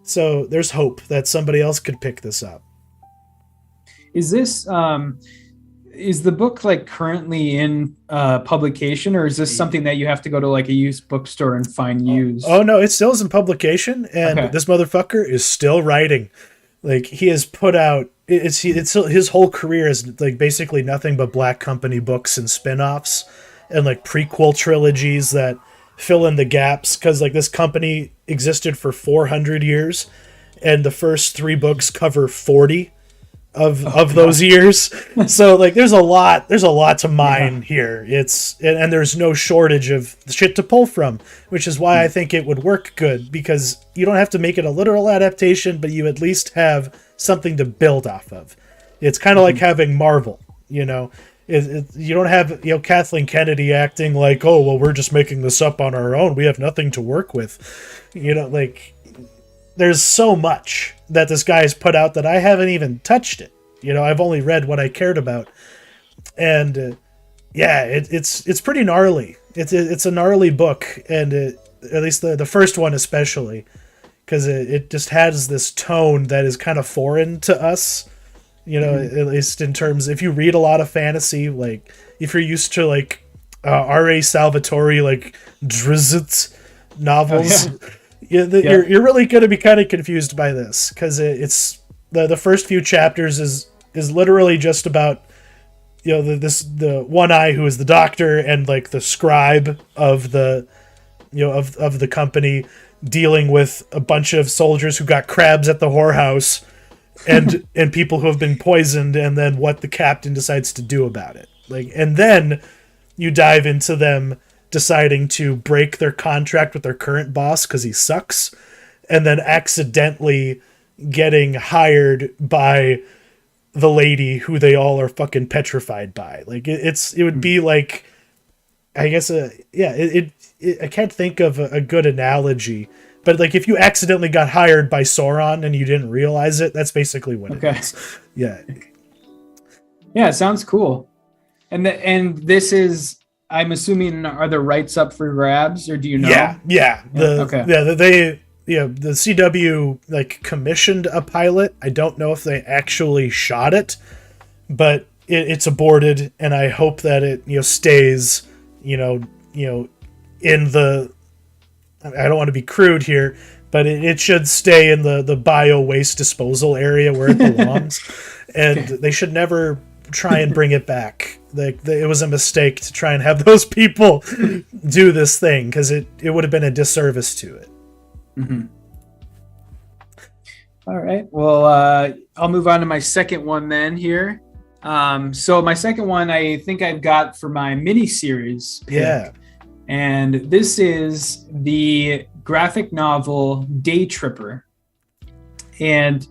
So there's hope that somebody else could pick this up. Is this is the book like currently in publication, or is this something that you have to go to like a used bookstore and find used? Oh no, it still is in publication, and this motherfucker is still writing. Like, he has put out, it's his whole career is like basically nothing but Black Company books and spin-offs and like prequel trilogies that fill in the gaps, because like this company existed for 400 years, and the first 3 books cover 40 of those years. So like there's a lot to mine here. And there's no shortage of shit to pull from, which is why I think it would work good, because you don't have to make it a literal adaptation, but you at least have something to build off of. It's kind of like having Marvel, you don't have Kathleen Kennedy acting like, oh well, we're just making this up on our own, we have nothing to work with. There's so much that this guy has put out that I haven't even touched it. I've only read what I cared about. And it's pretty gnarly. It's a gnarly book, and at least the first one especially, because it just has this tone that is kind of foreign to us. At least in terms, if you read a lot of fantasy, like if you're used to like R.A. Salvatore, like Drizzt novels. You're really going to be kind of confused by this, because it's the first few chapters is literally just about the one eye who is the doctor and like the scribe of the of the company dealing with a bunch of soldiers who got crabs at the whorehouse and people who have been poisoned, and then what the captain decides to do about it. Like, and then you dive into them deciding to break their contract with their current boss because he sucks, and then accidentally getting hired by the lady who they all are fucking petrified by. Like, it would be like, I guess, I can't think of a good analogy, but like if you accidentally got hired by Sauron and you didn't realize it, that's basically what it is. Yeah. Yeah, it sounds cool. And this is, I'm assuming, are the rights up for grabs, or do you know? Yeah. The CW like commissioned a pilot. I don't know if they actually shot it, but it's aborted, and I hope that it stays in the, I don't want to be crude here, but it should stay in the bio waste disposal area where it belongs. And they should never try and bring it back. It was a mistake to try and have those people do this thing, because it would have been a disservice to it. Mm-hmm. All right. Well, I'll move on to my second one then here. So my second one, I think I've got for my mini series pick. Yeah. And this is the graphic novel Daytripper. And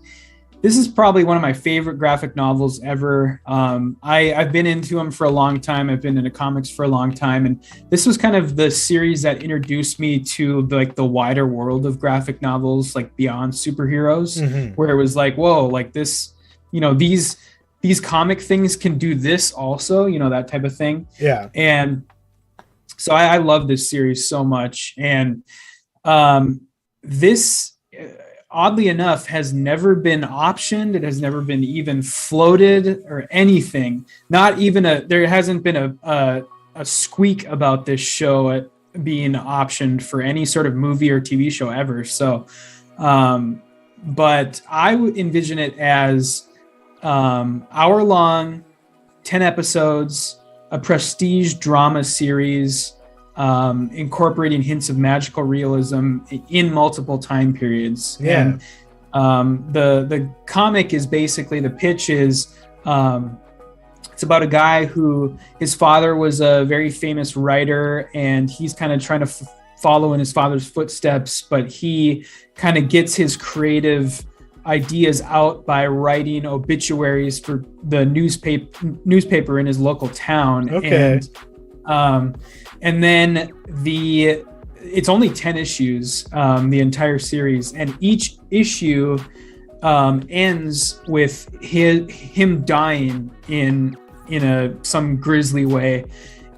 this is probably one of my favorite graphic novels ever. I've been into them for a long time. I've been into comics for a long time. And this was kind of the series that introduced me to like the wider world of graphic novels, like beyond superheroes, where it was like, whoa, like this, these comic things can do this also, that type of thing. Yeah. And so I love this series so much. And this, oddly enough, has never been optioned. It has never been even floated or anything. Not even there hasn't been a squeak about this show being optioned for any sort of movie or TV show ever. So, but I would envision it as hour-long, 10 episodes, a prestige drama series, incorporating hints of magical realism in multiple time periods. Yeah. And the comic is basically, the pitch is it's about a guy who, his father was a very famous writer, and he's kind of trying to follow in his father's footsteps, but he kind of gets his creative ideas out by writing obituaries for the newspaper in his local town. Okay. And then it's only 10 issues, the entire series, and each issue ends with him dying in some grisly way.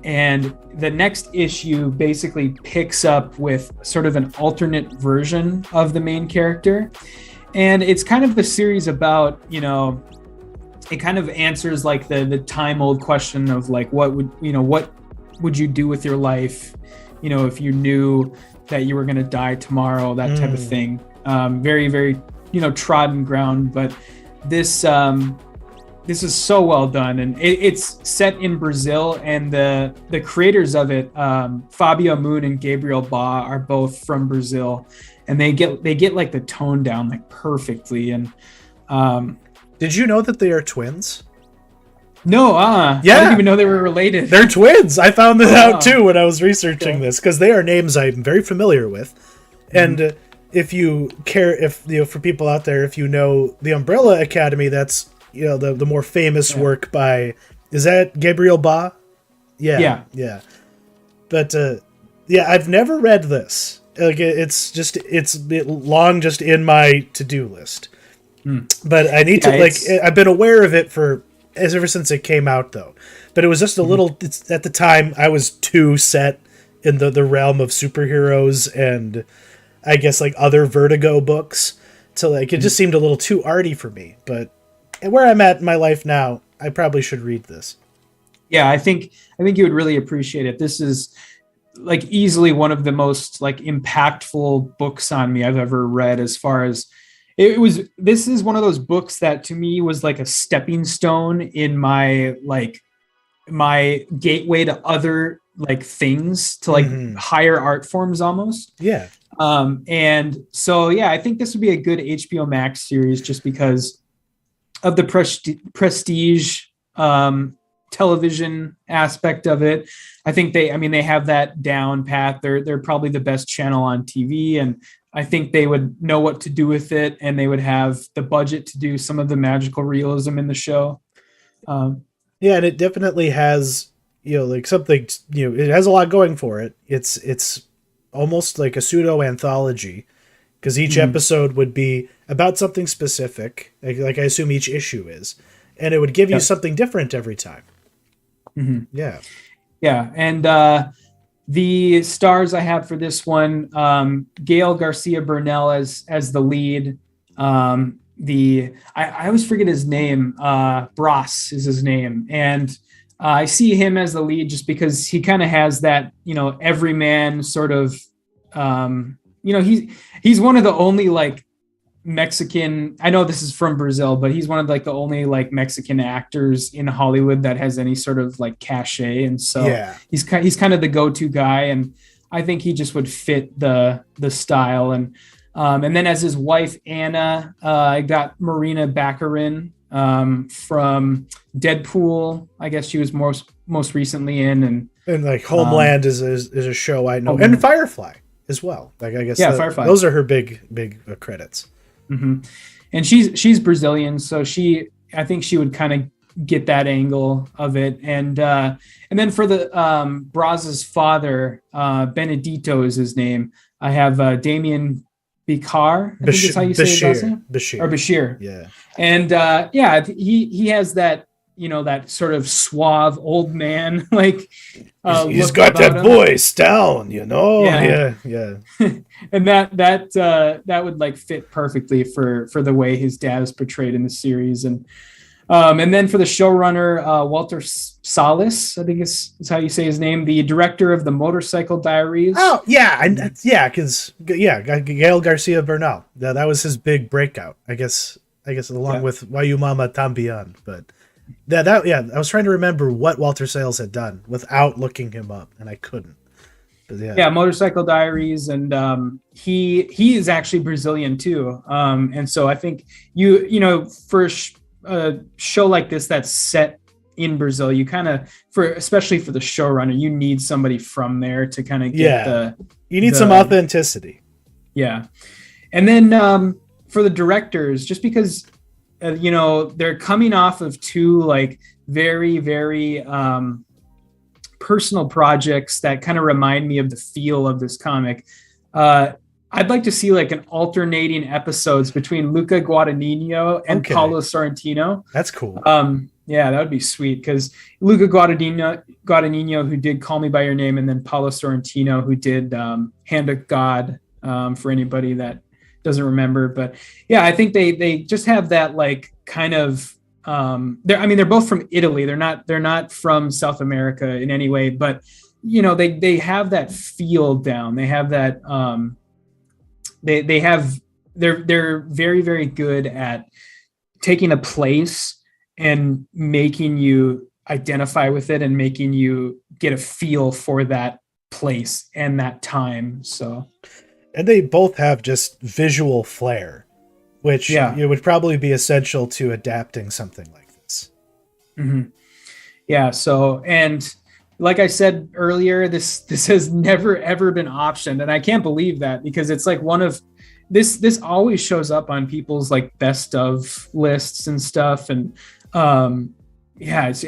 And the next issue basically picks up with sort of an alternate version of the main character. And it's kind of a series about, it kind of answers like the time old question of like, what would you do with your life, if you knew that you were going to die tomorrow, that type of thing. Very, very, trodden ground, but this is so well done. And it's set in Brazil, and the creators of it, Fabio Moon and Gabriel Ba, are both from Brazil, and they get like the tone down like perfectly. And did you know that they are twins? No, yeah. I didn't even know they were related. They're twins. I found that out too when I was researching this, because they are names I'm very familiar with. And if you care, for people out there, if you know the Umbrella Academy, that's the more famous work by, is that Gabriel Ba? Yeah. But I've never read this. Like it's long just in my to-do list. But I need to I've been aware of it ever since it came out, though. But it was just a little, at the time I was too set in the realm of superheroes and I guess like other Vertigo books to like, it just seemed a little too arty for me. But where I'm at in my life now, I probably should read this. Yeah, I think you would really appreciate it. This is like easily one of the most like impactful books on me I've ever read, as far as this is one of those books that to me was like a stepping stone in my like my gateway to other like things, to like higher art forms almost. Yeah. And so, yeah, I think this would be a good HBO Max series just because of the prestige television aspect of it. I think they have that down pat. They're probably the best channel on TV, and I think they would know what to do with it, and they would have the budget to do some of the magical realism in the show. Yeah, and it definitely has, like something, it has a lot going for it. It's almost like a pseudo anthology, because each episode would be about something specific, like I assume each issue is, and it would give you something different every time. Yeah. And the stars I have for this one, Gael Garcia Bernal as the lead. I always forget his name. Bras is his name, and I see him as the lead just because he kind of has that, everyman sort of. He's one of the only like Mexican. I know this is from Brazil, but he's one of like the only like Mexican actors in Hollywood that has any sort of like cachet, and so he's kind of the go-to guy, and I think he just would fit the style. And then as his wife Anna, I got Marina Baccarin from Deadpool. I guess she was most recently in, and like Homeland is a show I know, and Firefly as well. Like I guess Firefly. Those are her big credits. And she's Brazilian, so I think she would kind of get that angle of it. And then for the Braz's father, Benedito is his name. I have Damien Bicar. I think is how you say his last name. Bashir. Yeah. And he has that, that sort of suave old man, like he's got that voice down, Yeah. And that would like fit perfectly for the way his dad is portrayed in the series. And then for the showrunner, Walter Salas, I think is how you say his name, the director of the Motorcycle Diaries. Oh yeah, because Gael Garcia Bernal. That was his big breakout, I guess along with Why You Mama También. But I was trying to remember what Walter Salas had done without looking him up, and I couldn't. But Motorcycle Diaries, and he is actually Brazilian too. And so I think for a show like this that's set in Brazil, you kind of, especially for the showrunner, you need somebody from there to kind of get some authenticity. Yeah. And then for the directors, just because they're coming off of two like very, very personal projects that kind of remind me of the feel of this comic. I'd like to see like an alternating episodes between Luca Guadagnino and Paulo Sorrentino. That's cool. That would be sweet, because Luca Guadagnino, who did Call Me by Your Name, and then Paulo Sorrentino, who did Hand of God, for anybody that doesn't remember. But yeah, I think they just have that like kind of they're both from Italy. They're not from South America in any way, but they have that feel down. They have that they're very, very good at taking a place and making you identify with it and making you get a feel for that place and that time. So, and they both have just visual flair, which would probably be essential to adapting something like this. Yeah. So, and like I said earlier, this has never ever been optioned, and I can't believe that, because it's like one of this always shows up on people's like best of lists and stuff. And it's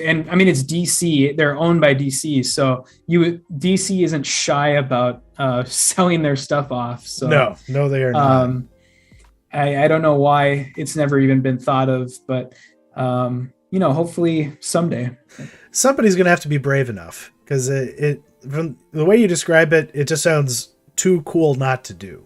DC. They're owned by DC, so DC isn't shy about selling their stuff off. So no, they are not. I don't know why it's never even been thought of, but hopefully someday somebody's gonna have to be brave enough, because it from the way you describe it, it just sounds too cool not to do.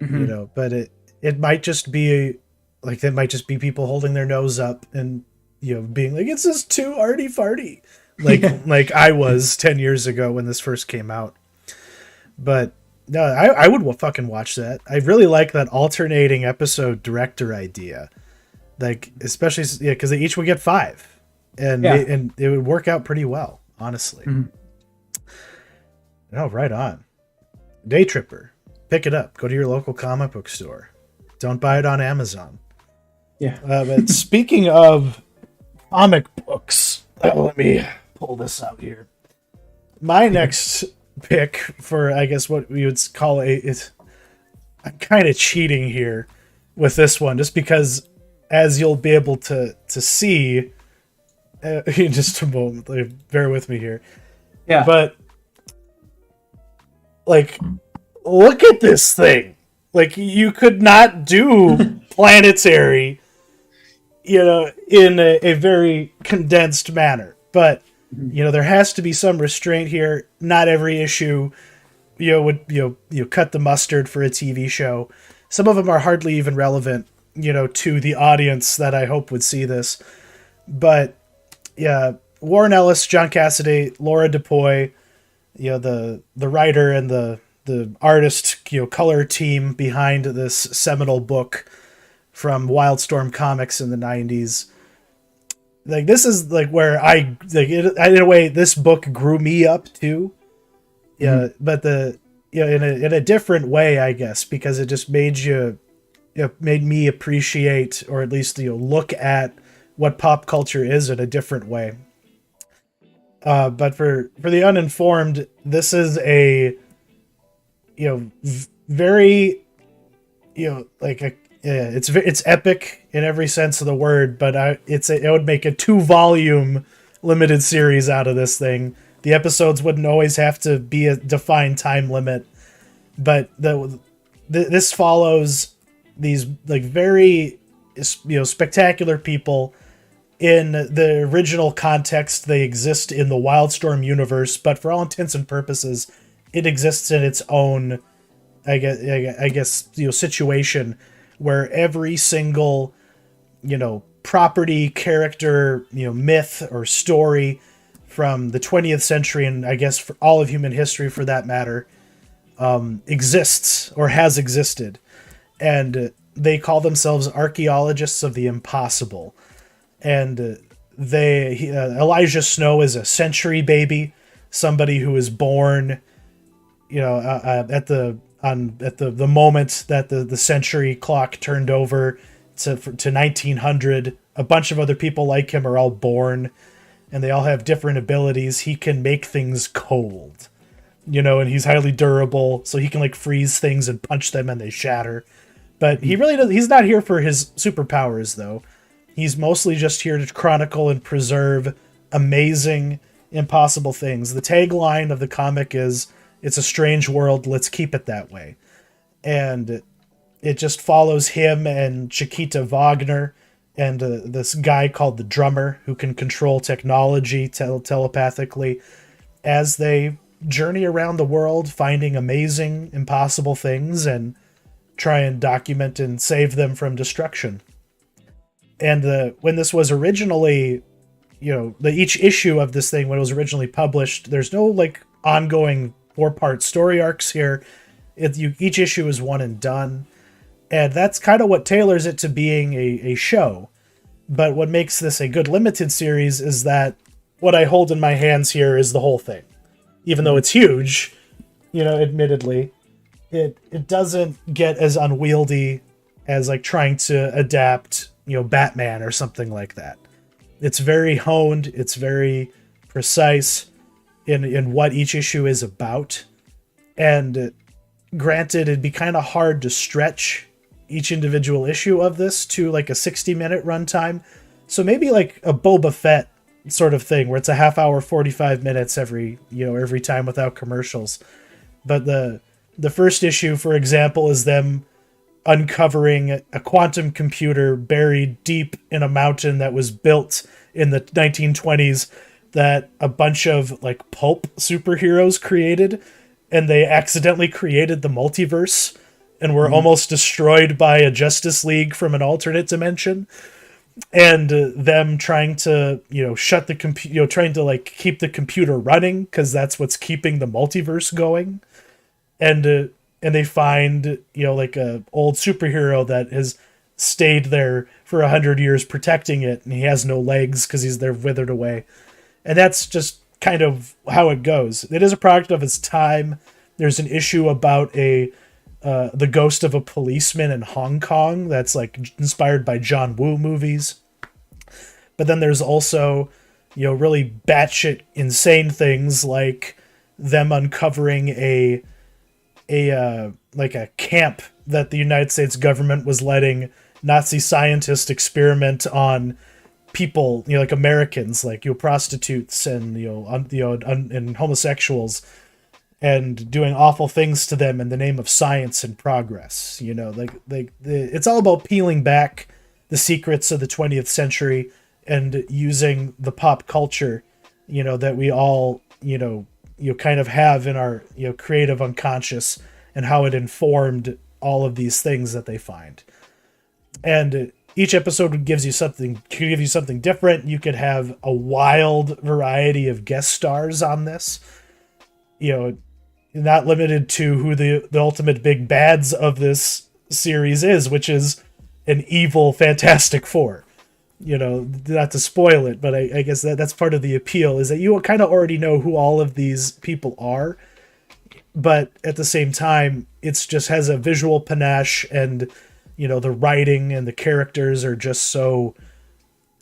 But it might just be like, it might just be people holding their nose up and being like, it's just too arty farty, like I was 10 years ago when this first came out. But no, I would fucking watch that. I really like that alternating episode director idea, like especially because they each would get 5. and Yeah. and it would work out pretty well, honestly. Mhm. Oh, right on. Daytripper. Pick it up. Go to your local comic book store. Don't buy it on Amazon. Yeah. But speaking of comic books, let me pull this out here. My next pick for, I guess, what we would call I'm kind of cheating here with this one, just because, as you'll be able to see in just a moment. Bear with me here. Yeah. But like, look at this thing. Like, you could not do Planetary, in a very condensed manner. But, there has to be some restraint here. Not every issue, would, cut the mustard for a TV show. Some of them are hardly even relevant, to the audience that I hope would see this. But, yeah, Warren Ellis, John Cassaday, Laura DuPois, the writer and the artist, color team behind this seminal book from Wildstorm Comics in the 90s. Like, this is like where in a way, this book grew me up too. Yeah, but in a different way, I guess, because it just made made me appreciate, or at least look at what pop culture is in a different way. But for the uninformed, this is a very it's epic in every sense of the word, but it would make a 2-volume limited series out of this thing. The episodes wouldn't always have to be a defined time limit, but this follows these very spectacular people. In the original context, they exist in the Wildstorm universe, but for all intents and purposes, it exists in its own, I guess, situation where every single, property, character, myth or story from the 20th century, and I guess for all of human history for that matter, exists or has existed. And they call themselves archaeologists of the impossible. And Elijah Snow is a century baby, somebody who is born, at the moment that the century clock turned over to 1900. A bunch of other people like him are all born, and they all have different abilities. He can make things cold, and he's highly durable, so he can freeze things and punch them and they shatter. But he really does. He's not here for his superpowers, though. He's mostly just here to chronicle and preserve amazing, impossible things. The tagline of the comic is, "It's a strange world, let's keep it that way." And it just follows him and Chiquita Wagner and this guy called the Drummer, who can control technology telepathically, as they journey around the world finding amazing, impossible things and try and document and save them from destruction. And when this was originally, each issue of this thing, when it was originally published, there's no ongoing 4-part story arcs here. Each issue is one and done. And that's kind of what tailors it to being a show. But what makes this a good limited series is that what I hold in my hands here is the whole thing. Even though it's huge, admittedly, it doesn't get as unwieldy as trying to adapt Batman or something like that. It's very honed, it's very precise in what each issue is about. And granted, it'd be kind of hard to stretch each individual issue of this to a 60-minute runtime. So maybe a Boba Fett sort of thing, where it's a half hour, 45 minutes every time without commercials. But the first issue, for example, is them uncovering a quantum computer buried deep in a mountain that was built in the 1920s that a bunch of pulp superheroes created, and they accidentally created the multiverse and were almost destroyed by a Justice League from an alternate dimension. And them trying to shut the computer, trying to keep the computer running, because that's what's keeping the multiverse going. And they find, a old superhero that has stayed there for 100 years protecting it, and he has no legs because they're withered away. And that's just kind of how it goes. It is a product of its time. There's an issue about the ghost of a policeman in Hong Kong that's like inspired by John Woo movies. But then there's also, really batshit insane things like them uncovering a camp that the United States government was letting Nazi scientists experiment on people, like Americans, like prostitutes and and homosexuals, and doing awful things to them in the name of science and progress. It's all about peeling back the secrets of the 20th century and using the pop culture, that we all, kind of have in our, creative unconscious, and how it informed all of these things that they find. And each episode gives you something different. You could have a wild variety of guest stars on this, not limited to who the ultimate big bads of this series is, which is an evil Fantastic Four. Not to spoil it, but I guess that's part of the appeal, is that you kind of already know who all of these people are, but at the same time, it's just has a visual panache, and the writing and the characters are just so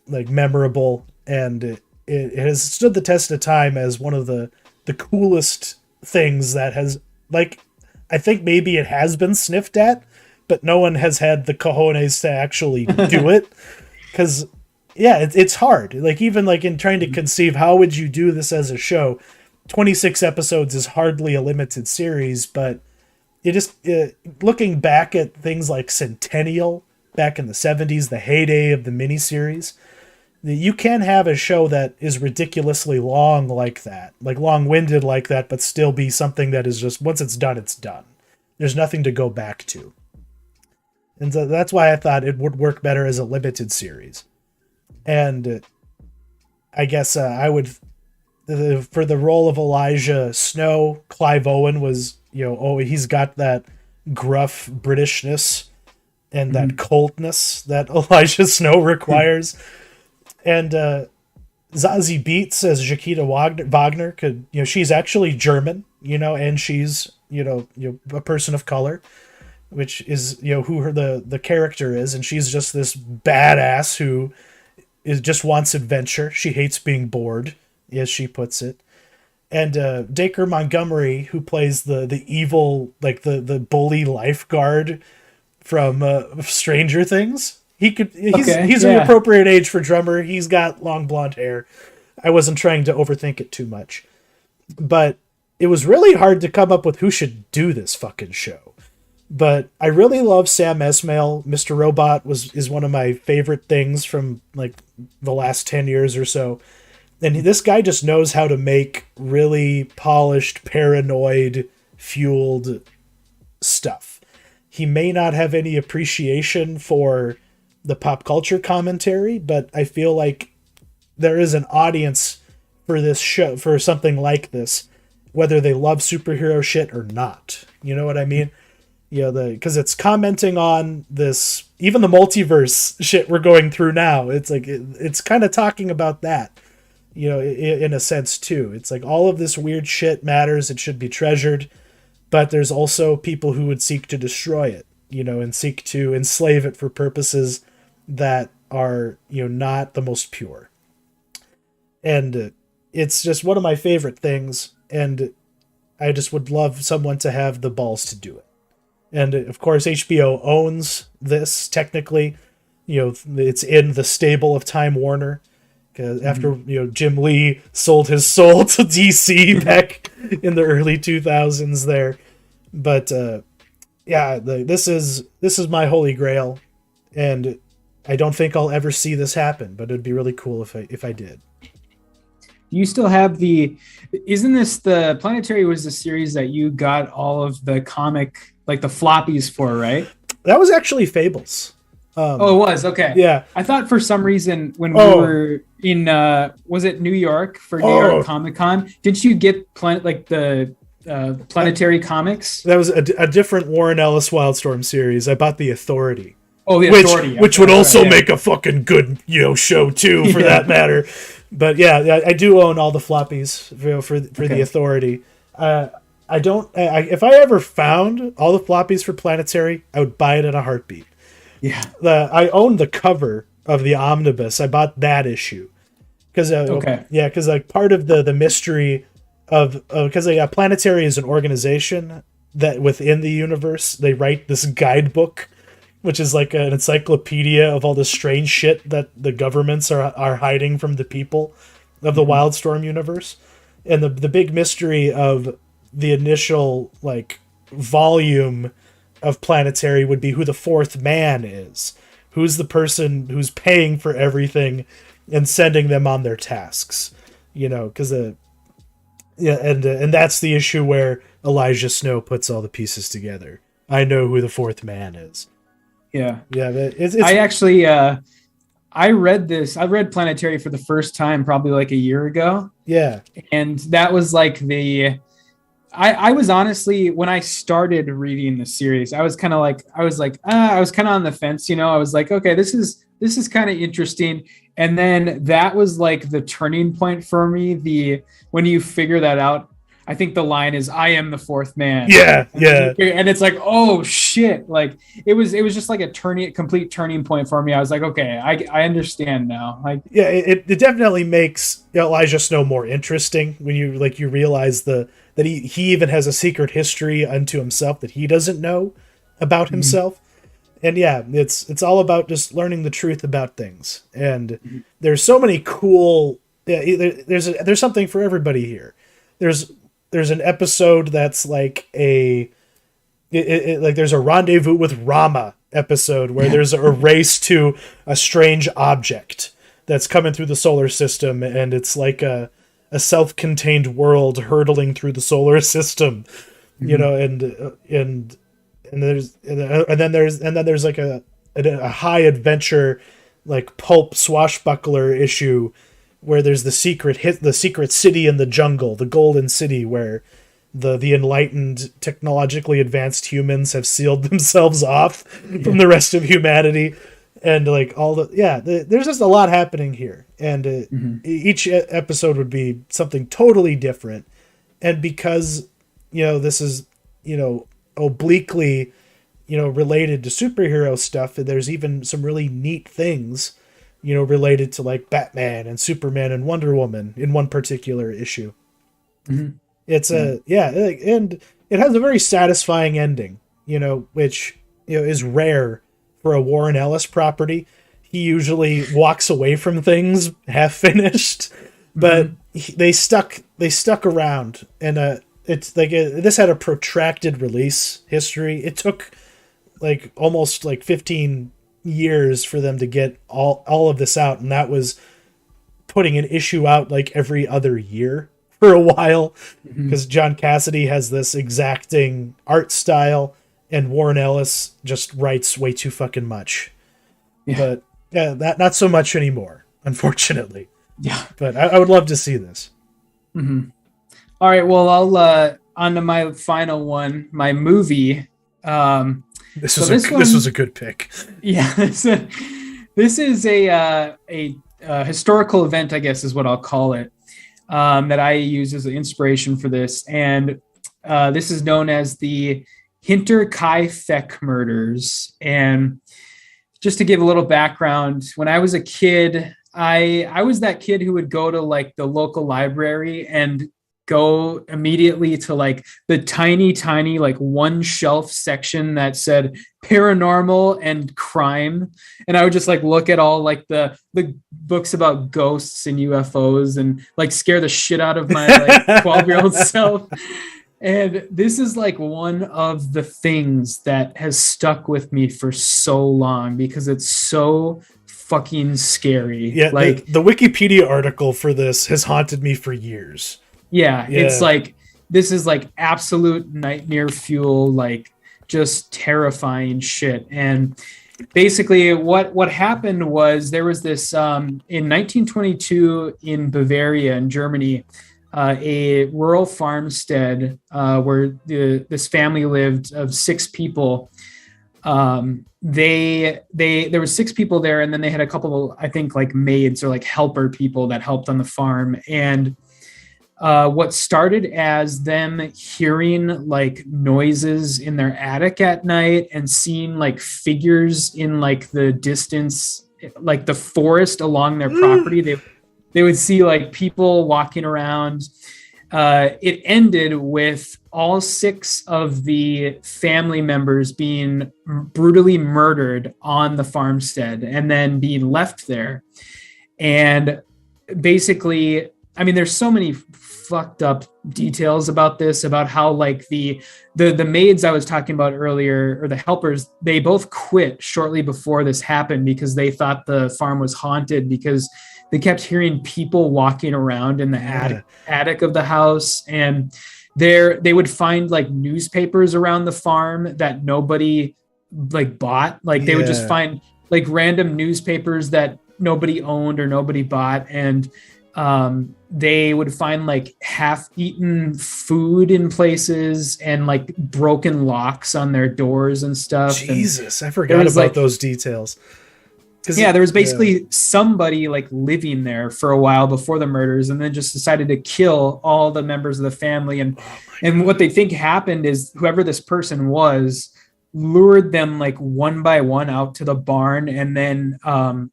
like memorable, and it has stood the test of time as one of the coolest things that has, like, I think maybe it has been sniffed at, but no one has had the cojones to actually do it. Because, yeah, it's hard. Like, even like in trying to conceive, how would you do this as a show? 26 episodes is hardly a limited series, but looking back at things like Centennial back in the 70s, the heyday of the miniseries, you can have a show that is ridiculously long like that, like long-winded like that, but still be something that is just, once it's done, it's done. There's nothing to go back to. And so that's why I thought it would work better as a limited series. And I guess I would, for the role of Elijah Snow, Clive Owen was, he's got that gruff Britishness and that coldness that Elijah Snow requires. And Zazie Beetz as Jaquita Wagner could, she's actually German, and she's, a person of color, which is, who the character is. And she's just this badass who just wants adventure. She hates being bored, as she puts it. And Dacre Montgomery, who plays the evil, like the bully lifeguard from Stranger Things. He's an appropriate age for drummer. He's got long blonde hair. I wasn't trying to overthink it too much. But it was really hard to come up with who should do this fucking show. But I really love Sam Esmail. Mr. Robot is one of my favorite things from like the last 10 years or so. And this guy just knows how to make really polished, paranoid, fueled stuff. He may not have any appreciation for the pop culture commentary, but I feel like there is an audience for this show, for something like this, whether they love superhero shit or not. You know what I mean? Because it's commenting on this, even the multiverse shit we're going through now. It's like, it's kind of talking about that, in a sense too. It's like all of this weird shit matters. It should be treasured, but there's also people who would seek to destroy it, and seek to enslave it for purposes that are, not the most pure. And it's just one of my favorite things. And I just would love someone to have the balls to do it. And of course, HBO owns this technically. It's in the stable of Time Warner. After Jim Lee sold his soul to DC back in the early 2000s there. But this is my holy grail, and I don't think I'll ever see this happen. But it'd be really cool if I did. You still have isn't this the Planetary was the series that you got all of the comic, like the floppies for, right? That was actually Fables. It was? Okay. Yeah. I thought for some reason when we were in, was it New York for New York Comic Con? Did you get the Planetary comics? That was a different Warren Ellis Wildstorm series. I bought The Authority. Oh, the Authority. Which would also make a fucking good, show too, for that matter. But yeah, I do own all the floppies for the Authority. I don't. If I ever found all the floppies for Planetary, I would buy it in a heartbeat. Yeah. I own the cover of the omnibus. I bought that issue because because like part of the mystery of because Planetary is an organization that within the universe they write this guidebook, which is like an encyclopedia of all the strange shit that the governments are hiding from the people of the Wildstorm universe. And the big mystery of the initial like volume of Planetary would be who the fourth man is. Who's the person who's paying for everything and sending them on their tasks? Because and that's the issue where Elijah Snow puts all the pieces together. I know who the fourth man is. Yeah. It's I actually I read Planetary for the first time probably like a year ago. Yeah. And that was like I was honestly, when I started reading the series, I was kind of on the fence, I was like, okay, this is kind of interesting. And then that was like the turning point for me. When you figure that out, I think the line is, I am the fourth man. Yeah. And it's like, oh shit. Like it was just like a complete turning point for me. I was like, okay, I understand now. Like, yeah, it definitely makes Elijah Snow more interesting when you realize that he even has a secret history unto himself that he doesn't know about himself. And yeah, it's all about just learning the truth about things. And there's so many cool, there's something for everybody here. There's an episode that's like there's a rendezvous with Rama episode where there's a race to a strange object that's coming through the solar system, and it's like a self-contained world hurtling through the solar system, and then there's like a high adventure, like pulp swashbuckler issue where there's the secret city in the jungle, the Golden City, where the enlightened, technologically advanced humans have sealed themselves off from the rest of humanity. And like there's just a lot happening here. And each episode would be something totally different. And because, this is, obliquely, related to superhero stuff, there's even some really neat things, related to like Batman and Superman and Wonder Woman in one particular issue. It's and it has a very satisfying ending, which, is rare for a Warren Ellis property. He usually walks away from things half finished, but they stuck around, and it's like this had a protracted release history. It took like almost like 15 years for them to get all of this out, and that was putting an issue out like every other year for a while, because John Cassidy has this exacting art style and Warren Ellis just writes way too fucking much. But that not so much anymore, unfortunately. But I would love to see this. All right, well, I'll on to my final one, my movie. This was a good pick. Yeah, this is a historical event, I guess is what I'll call it, that I use as an inspiration for this. And this is known as the Hinterkaifeck Murders. And just to give a little background, when I was a kid, I was that kid who would go to like the local library and go immediately to like the tiny like one shelf section that said paranormal and crime, and I would just like look at all like the books about ghosts and UFOs and like scare the shit out of my like 12-year-old self. And this is like one of the things that has stuck with me for so long because it's so fucking scary. Yeah, like the Wikipedia article for this has haunted me for years. Yeah, it's like, this is like absolute nightmare fuel, like just terrifying shit. And basically what happened was there was this, in 1922 in Bavaria in Germany, a rural farmstead where this family lived of 6 people. There were 6 people there, and then they had a couple, I think, like maids or like helper people that helped on the farm. And what started as them hearing like noises in their attic at night and seeing like figures in like the distance, like the forest along their property, they would see like people walking around. It ended with all 6 of the family members being brutally murdered on the farmstead and then being left there. And basically, I mean, there's so many fucked up details about this, about how like the maids I was talking about earlier, or the helpers, they both quit shortly before this happened because they thought the farm was haunted, because they kept hearing people walking around in the attic of the house. And they would find like newspapers around the farm that nobody like bought. Like they would just find like random newspapers that nobody owned or nobody bought. And they would find like half-eaten food in places and like broken locks on their doors and stuff. Jesus, I forgot about those details. Yeah, there was basically somebody like living there for a while before the murders, and then just decided to kill all the members of the family. And what they think happened is whoever this person was lured them like one by one out to the barn and then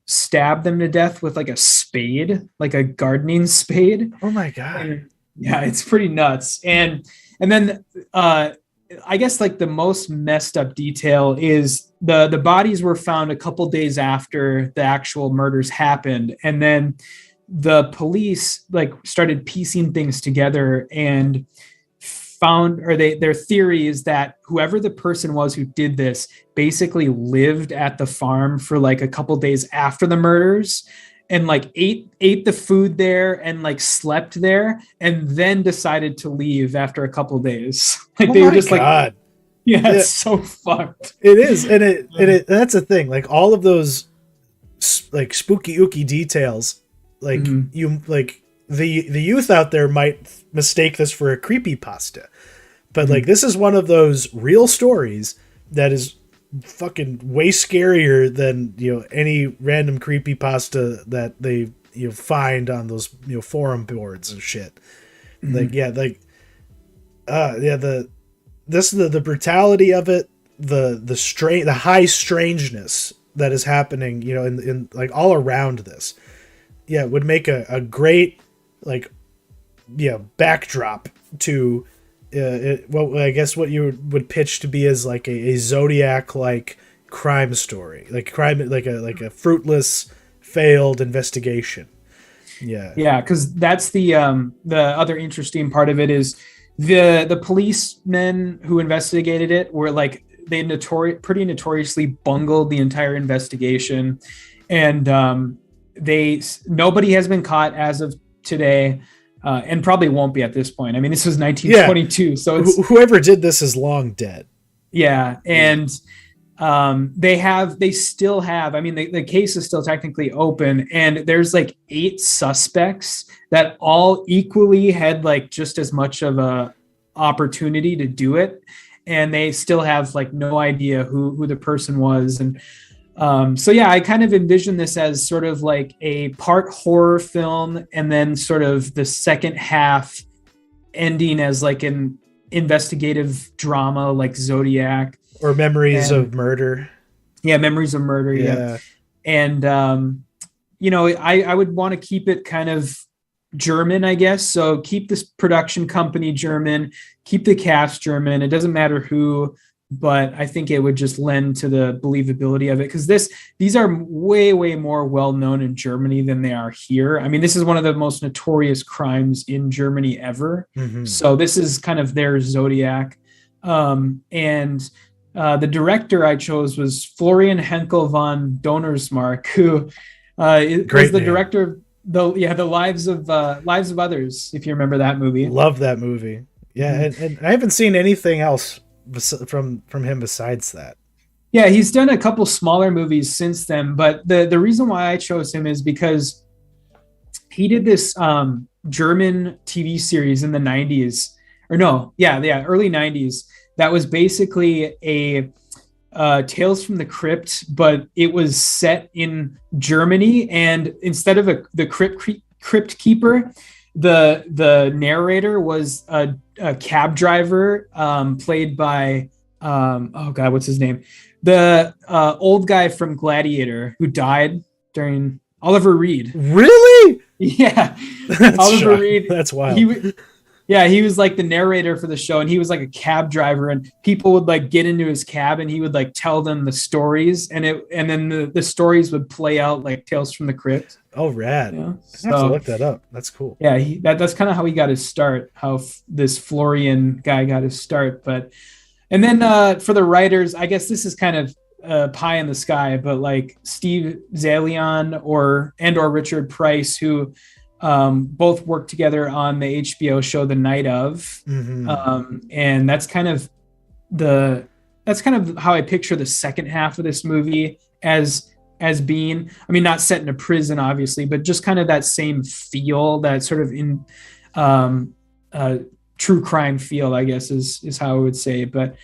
stabbed them to death with like a spade, like a gardening spade. Oh my God. And, yeah, it's pretty nuts. And then I guess like the most messed up detail is the bodies were found a couple days after the actual murders happened. And then the police like started piecing things together and found, or their theory is that whoever the person was who did this basically lived at the farm for like a couple days after the murders and like ate the food there and like slept there and then decided to leave after a couple days. Like they were just like, yeah, it's so fucked. It is. And it that's the thing. Like all of those like spooky ooky details, like you like the youth out there might mistake this for a creepypasta, but like this is one of those real stories that is fucking way scarier than, you know, any random creepypasta that they, you know, find on those, you know, forum boards and shit. Like the brutality of it, the high strangeness that is happening, you know, in like all around this, would make a great like backdrop to well, I guess what you would pitch to be as like a Zodiac like crime story, like a fruitless failed investigation. Yeah, because that's the other interesting part of it is the policemen who investigated it were like they pretty notoriously bungled the entire investigation, and nobody has been caught as of today. And probably won't be at this point. I mean, this was 1922, so it's, whoever did this is long dead. Yeah, and they still have. I mean, the case is still technically open, and there's like 8 suspects that all equally had like just as much of a opportunity to do it, and they still have like no idea who the person was. And so yeah, I kind of envision this as sort of like a part horror film, and then sort of the second half ending as like an investigative drama like Zodiac or Memories of Murder. Yeah, Memories of Murder. Yeah. And you know, I would want to keep it kind of German, I guess. So keep this production company German, keep the cast German. It doesn't matter who. But I think it would just lend to the believability of it, because these are way, way more well-known in Germany than they are here. I mean, this is one of the most notorious crimes in Germany ever. So this is kind of their Zodiac. And the director I chose was Florian Henkel von Donnersmarck, who was the director of the Lives of Others, if you remember that movie. Love that movie. Yeah, and I haven't seen anything else from him besides that. Yeah, he's done a couple smaller movies since then, but the reason why I chose him is because he did this German TV series in the 90s, or no, early 90s, that was basically a Tales from the Crypt, but it was set in Germany, and instead of the crypt keeper, the narrator was a cab driver, played by oh god, what's his name? The old guy from Gladiator who died during Oliver Reed. Really? Yeah, That's Oliver Reed. That's wild. He was like the narrator for the show, and he was like a cab driver, and people would like get into his cab, and he would like tell them the stories, and then the stories would play out like Tales from the Crypt. Oh, rad! Yeah, I have to look that up. That's cool. Yeah, that's kind of how he got his start. How this Florian guy got his start, and then for the writers, I guess this is kind of pie in the sky, but like Steve Zalian or Richard Price, who both worked together on the HBO show The Night Of, and that's kind of how I picture the second half of this movie as being. I mean, not set in a prison, obviously, but just kind of that same feel, that sort of in true crime feel, I guess is how I would say. But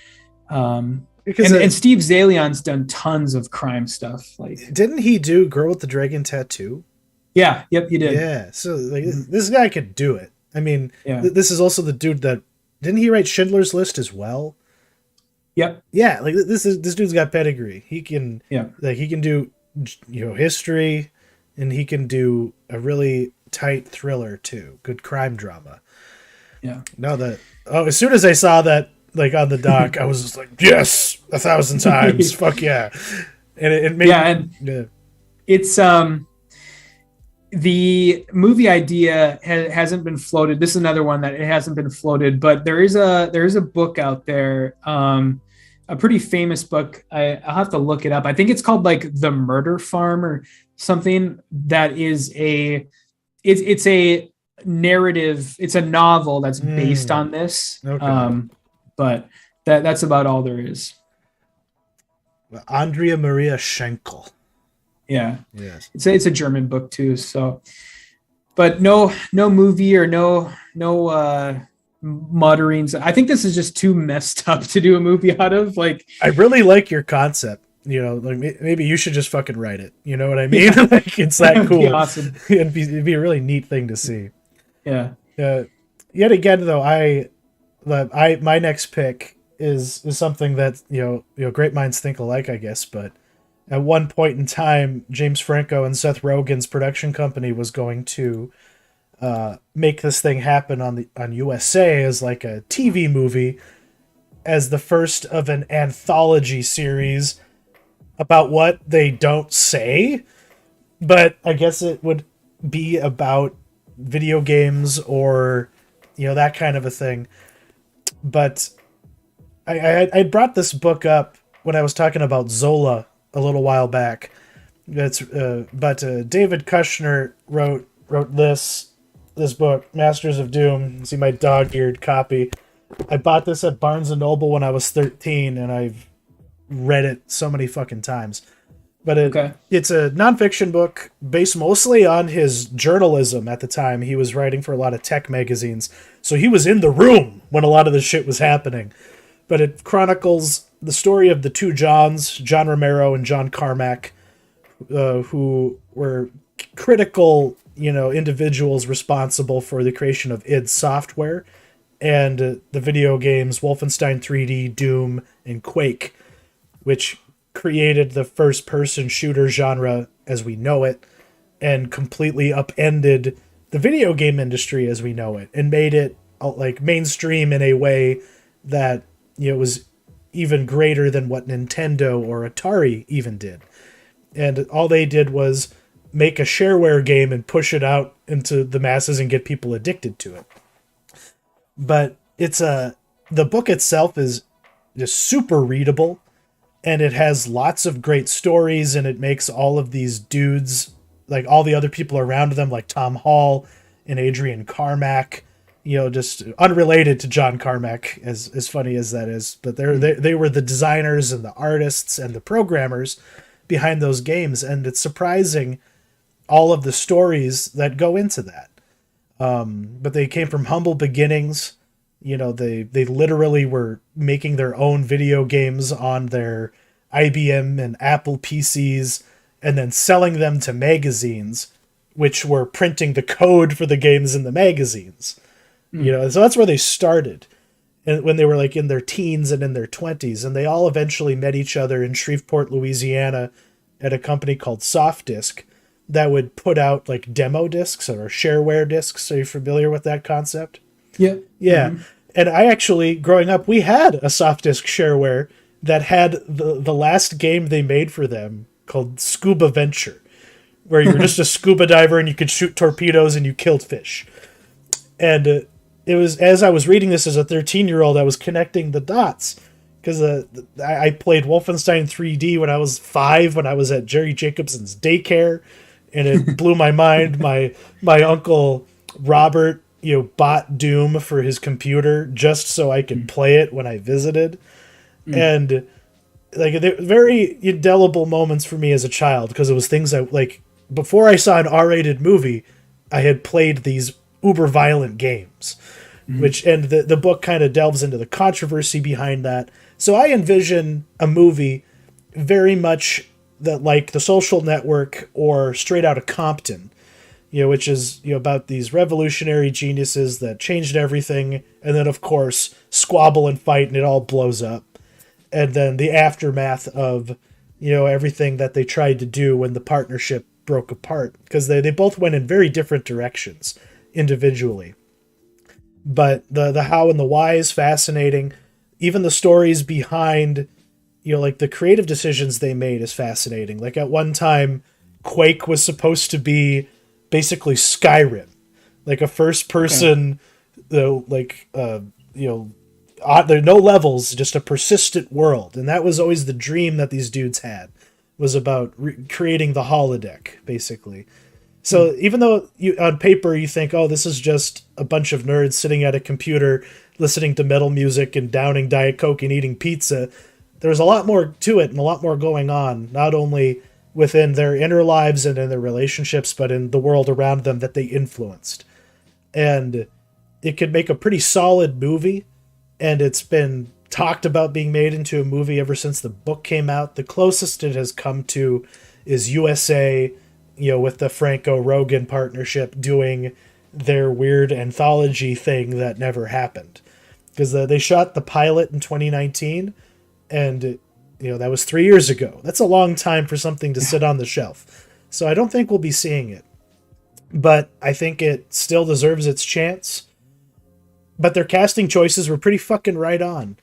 and Steve Zalian's done tons of crime stuff. Like, didn't he do Girl with the Dragon Tattoo? Yeah, yep, he did. Yeah, so like, this guy could do it. I mean, this is also the dude that didn't he write Schindler's List as well? Yep. Yeah, like this dude's got pedigree. He can he can do history, and he can do a really tight thriller too. Good crime drama. Yeah. No, as soon as I saw that like on the doc, I was just like, yes, 1,000 times. Fuck yeah. And it made it's the movie idea hasn't been floated. This is another one that it hasn't been floated, but there is a book out there, a pretty famous book. I'll have to look it up. I think it's called like The Murder Farm or something. That is it's a narrative. It's a novel that's based on this. Okay. But that's about all there is. Andrea Maria Schenkel. Yeah. Yes. It's a German book too. So, but no movie or no mutterings. I think this is just too messed up to do a movie out of. Like, I really like your concept. Like maybe you should just fucking write it. You know what I mean? Yeah. Like, it's that cool. It'd be awesome. It'd be a really neat thing to see. Yeah. Yet again, though, my next pick is something that great minds think alike, I guess, but. At one point in time, James Franco and Seth Rogen's production company was going to make this thing happen on USA as like a TV movie, as the first of an anthology series about what they don't say, but I guess it would be about video games or that kind of a thing. But I brought this book up when I was talking about Zola a little while back. But David Kushner wrote this book, Masters of Doom. See my dog-eared copy. I bought this at Barnes & Noble when I was 13, and I've read it so many fucking times. But it's a nonfiction book based mostly on his journalism at the time. He was writing for a lot of tech magazines, so he was in the room when a lot of this shit was happening. But it chronicles the story of the two Johns, John Romero and John Carmack, who were critical, individuals responsible for the creation of id Software and the video games Wolfenstein 3D, Doom, and Quake, which created the first-person shooter genre as we know it and completely upended the video game industry as we know it and made it like mainstream in a way that was even greater than what Nintendo or Atari even did. And all they did was make a shareware game and push it out into the masses and get people addicted to it. But the book itself is just super readable, and it has lots of great stories, and it makes all of these dudes, like all the other people around them, like Tom Hall and Adrian Carmack, just unrelated to John Carmack, as funny as that is, but they were the designers and the artists and the programmers behind those games, and it's surprising all of the stories that go into that. But they came from humble beginnings. They literally were making their own video games on their IBM and Apple PCs, and then selling them to magazines, which were printing the code for the games in the magazines. You know, so that's where they started. And when they were like in their teens and in their 20s, and they all eventually met each other in Shreveport, Louisiana, at a company called Softdisk that would put out like demo discs or shareware discs. Are you familiar with that concept? Yeah. Yeah. And I actually, growing up, we had a Softdisk shareware that had the last game they made for them called Scuba Venture, where you were just a scuba diver and you could shoot torpedoes and you killed fish. And it was, as I was reading this as a 13-year-old, I was connecting the dots. Because I played Wolfenstein 3D when I was 5, when I was at Jerry Jacobson's daycare, and it blew my mind. My uncle Robert, bought Doom for his computer just so I could play it when I visited, and like they're very indelible moments for me as a child, because it was things that, like, before I saw an R-rated movie, I had played these uber violent games, which, and the book kind of delves into the controversy behind that. So I envision a movie very much that like The Social Network or Straight Outta Compton, which is about these revolutionary geniuses that changed everything, and then of course squabble and fight and it all blows up. And then the aftermath of everything that they tried to do when the partnership broke apart, because they both went in very different directions individually. But the how and the why is fascinating. Even the stories behind, like the creative decisions they made is fascinating. Like at one time, Quake was supposed to be basically Skyrim, like a first person, there are no levels, just a persistent world. And that was always the dream that these dudes had, was about creating the holodeck, basically. So even though on paper you think, oh, this is just a bunch of nerds sitting at a computer listening to metal music and downing Diet Coke and eating pizza, there's a lot more to it and a lot more going on, not only within their inner lives and in their relationships, but in the world around them that they influenced. And it could make a pretty solid movie, and it's been talked about being made into a movie ever since the book came out. The closest it has come to is USA, with the Franco-Rogan partnership doing their weird anthology thing that never happened. Because they shot the pilot in 2019, and that was 3 years ago. That's a long time for something to sit on the shelf. So I don't think we'll be seeing it. But I think it still deserves its chance. But their casting choices were pretty fucking right on.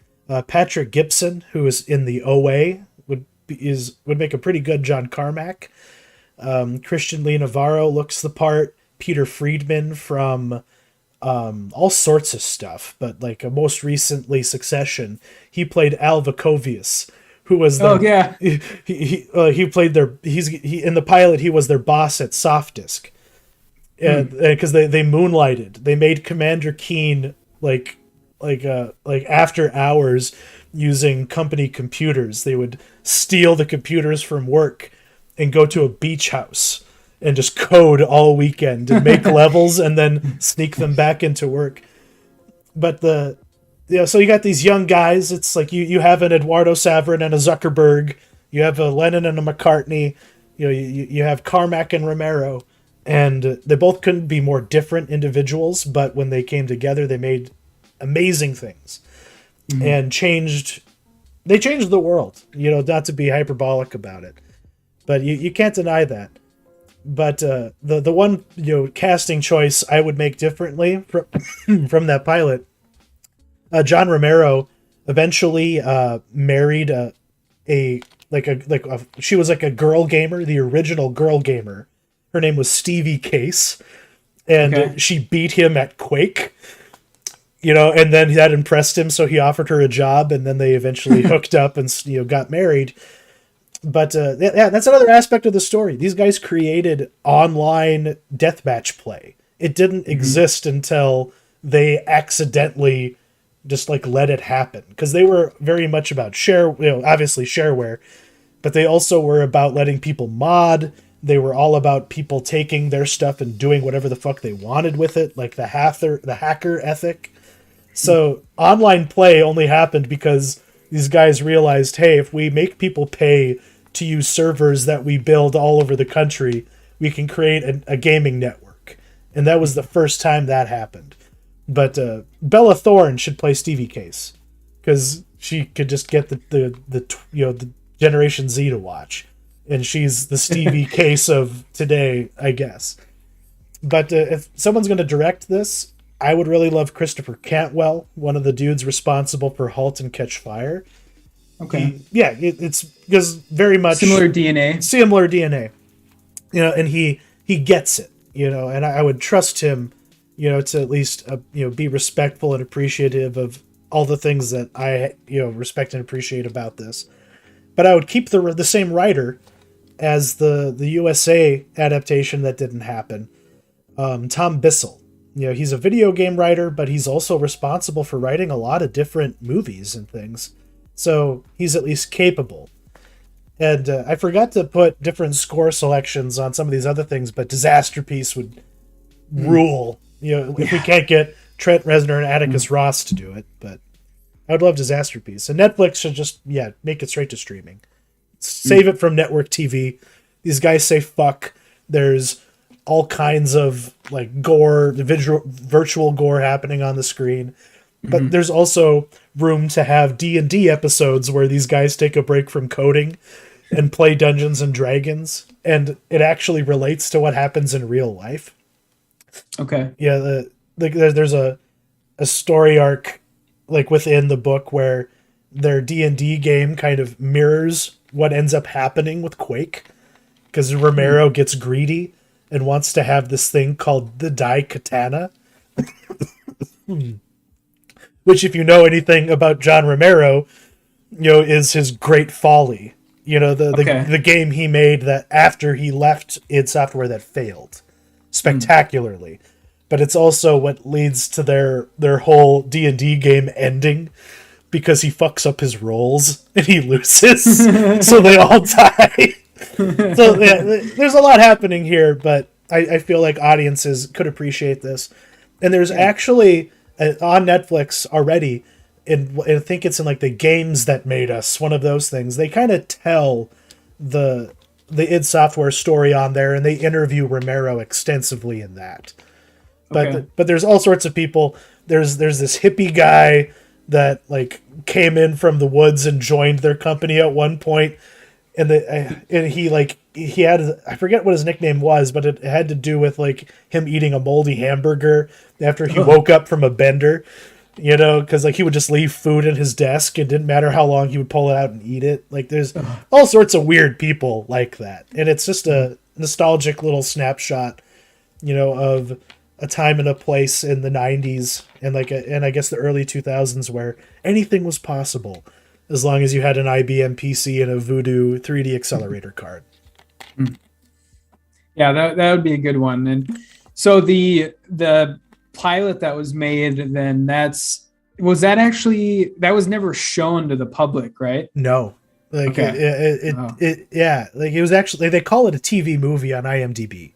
Patrick Gibson, who is in the OA, would make a pretty good John Carmack. Christian Lee Navarro looks the part. Peter Friedman from all sorts of stuff, but like most recently Succession, he played Al Vacovius, who was he played in the pilot he was their boss at Softdisk, and because they moonlighted, they made Commander Keen like after hours using company computers. They would steal the computers from work and go to a beach house and just code all weekend and make levels and then sneak them back into work. But so you got these young guys. It's like you have an Eduardo Saverin and a Zuckerberg. You have a Lennon and a McCartney. You have Carmack and Romero. And they both couldn't be more different individuals, but when they came together, they made amazing things and changed the world, not to be hyperbolic about it. But you can't deny that. But the one casting choice I would make differently from that pilot, John Romero eventually married she was like a girl gamer, the original girl gamer. Her name was Stevie Case, and she beat him at Quake. And then that impressed him, so he offered her a job, and then they eventually hooked up and got married. But that's another aspect of the story. These guys created online deathmatch play. It didn't exist until they accidentally just let it happen, because they were very much about obviously shareware, but they also were about letting people mod. They were all about people taking their stuff and doing whatever the fuck they wanted with it, like the hacker ethic. So online play only happened because these guys realized, hey, if we make people pay to use servers that we build all over the country, we can create a gaming network. And that was the first time that happened. But Bella Thorne should play Stevie Case, because she could just get the Generation Z to watch, and she's the Stevie Case of today, I guess. But if someone's going to direct this, I would really love Christopher Cantwell, one of the dudes responsible for *Halt and Catch Fire*. Okay. It's because very much similar DNA. And he gets it. And I would trust him, to at least be respectful and appreciative of all the things that I respect and appreciate about this. But I would keep the same writer as the USA adaptation that didn't happen. Tom Bissell. He's a video game writer, but he's also responsible for writing a lot of different movies and things. So he's at least capable. And I forgot to put different score selections on some of these other things, but Disasterpiece would rule. If we can't get Trent Reznor and Atticus Ross to do it, but I would love Disasterpiece. And Netflix should just make it straight to streaming. Save it from network TV. These guys say fuck. There's all kinds of like gore, the virtual gore happening on the screen. But there's also room to have D&D episodes where these guys take a break from coding and play Dungeons and Dragons, and it actually relates to what happens in real life. Okay. Yeah, there's a story arc like within the book where their D&D game kind of mirrors what ends up happening with Quake, because Romero gets greedy and wants to have this thing called the Daikatana. Which, if you know anything about John Romero, is his Great Folly. The game he made that after he left id Software that failed spectacularly. But it's also what leads to their whole D&D game ending, because he fucks up his rolls and he loses, so they all die. So there's a lot happening here, but I feel like audiences could appreciate this. And there's actually on Netflix already, and I think it's in like The Games That Made Us, one of those things. They kind of tell the id Software story on there, and they interview Romero extensively in that. But but there's all sorts of people. There's this hippie guy that like came in from the woods and joined their company at one point, and he had, I forget what his nickname was, but it had to do with like him eating a moldy hamburger after he woke up from a bender, because like he would just leave food in his desk. It didn't matter how long, he would pull it out and eat it. Like there's all sorts of weird people like that. And it's just a nostalgic little snapshot, of a time and a place in the 90s and I guess the early 2000s where anything was possible as long as you had an IBM PC and a Voodoo 3D accelerator card. Yeah, that would be a good one. And so the pilot that was made, then that was never shown to the public, right? No. Like it was actually, they call it a TV movie on IMDb.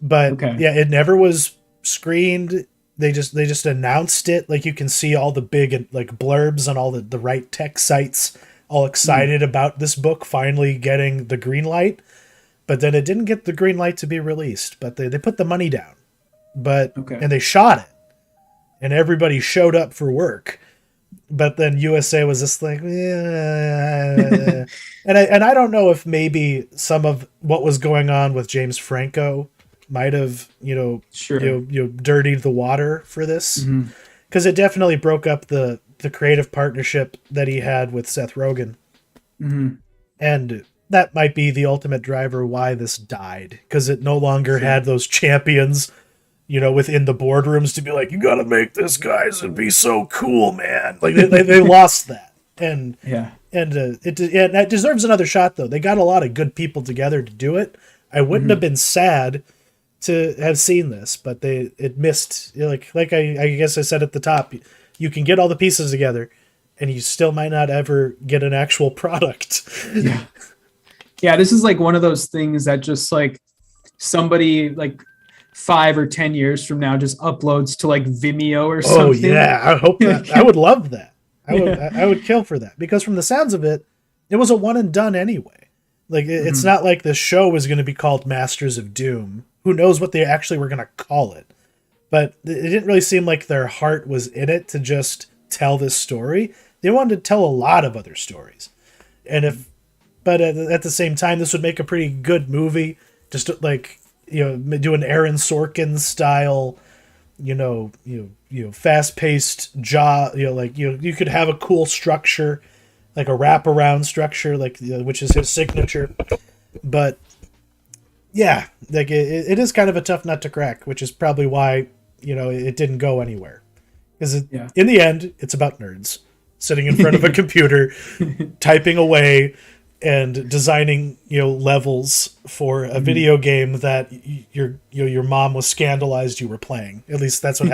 But it never was screened. They just announced it. Like you can see all the big like blurbs on all the right tech sites, all excited about this book finally getting the green light. But then it didn't get the green light to be released. But they put the money down. And they shot it, and everybody showed up for work. But then USA was just like, and I don't know if maybe some of what was going on with James Franco might have dirtied the water for this, because it definitely broke up the creative partnership that he had with Seth Rogen, and that might be the ultimate driver why this died, because it no longer had those champions within the boardrooms to be like, you gotta make this, guys, and be so cool, man. Like they lost that, and that deserves another shot though. They got a lot of good people together to do it. I wouldn't have been sad to have seen this, but it missed. Like I guess I said at the top, you can get all the pieces together, and you still might not ever get an actual product. Yeah, this is like one of those things that just like somebody like 5 or 10 years from now just uploads to like Vimeo or something. Oh yeah, I hope that. I would love that. I would kill for that, because from the sounds of it, it was a one and done anyway. Like it's not like the show was going to be called Masters of Doom. Who knows what they actually were going to call it? But it didn't really seem like their heart was in it to just tell this story. They wanted to tell a lot of other stories. But at the same time, this would make a pretty good movie. Just like, do an Aaron Sorkin style, fast-paced you could have a cool structure, like a wraparound structure, which is his signature. But yeah, like it is kind of a tough nut to crack, which is probably why it didn't go anywhere. Because in the end, it's about nerds sitting in front of a computer, typing away and designing levels for a video game that your mom was scandalized you were playing. At least that's what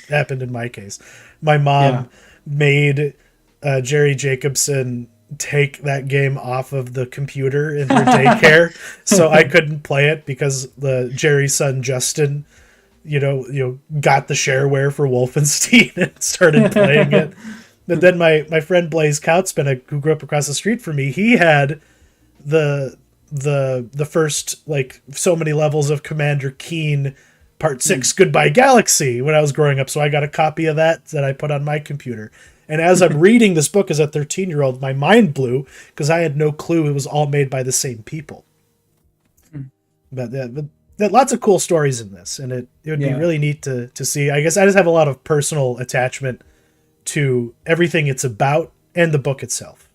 happened in my case. My mom made Jerry Jacobson take that game off of the computer in her daycare, so I couldn't play it because the Jerry's son Justin, got the shareware for Wolfenstein and started playing it. But then my friend Blaze Kautzman, who grew up across the street from me, he had the first so many levels of Commander Keen Part 6 Goodbye Galaxy when I was growing up, so I got a copy of that I put on my computer. And as I'm reading this book as a 13-year-old, my mind blew because I had no clue it was all made by the same people. But lots of cool stories in this, and it would be really neat to see. I guess I just have a lot of personal attachment to everything it's about and the book itself.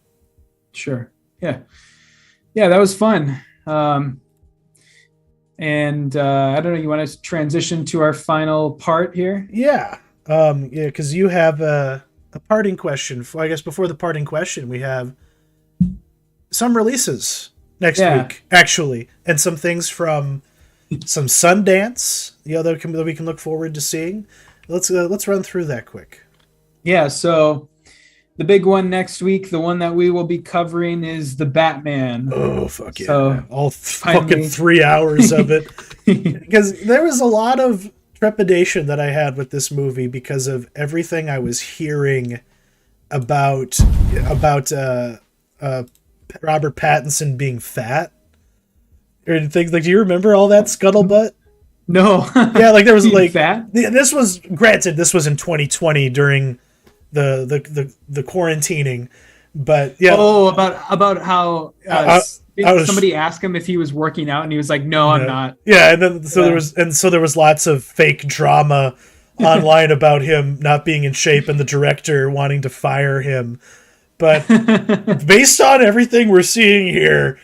Sure. Yeah, that was fun. And I don't know, you want to transition to our final part here? Because you have a parting question. I guess before the parting question, we have some releases next week, actually, and some things from some Sundance, that we can look forward to seeing. Let's run through that quick. Yeah, so the big one next week, the one that we will be covering, is The Batman. Oh, fuck yeah. So all fucking 3 hours of it. Because there was a lot of trepidation that I had with this movie because of everything I was hearing about Robert Pattinson being fat. Or things do you remember all that scuttlebutt? No. Yeah, there was fat. This was in 2020 during the quarantining, but about how somebody asked him if he was working out and he was like, no, I'm not. Yeah, and then there was lots of fake drama online about him not being in shape and the director wanting to fire him. But based on everything we're seeing here,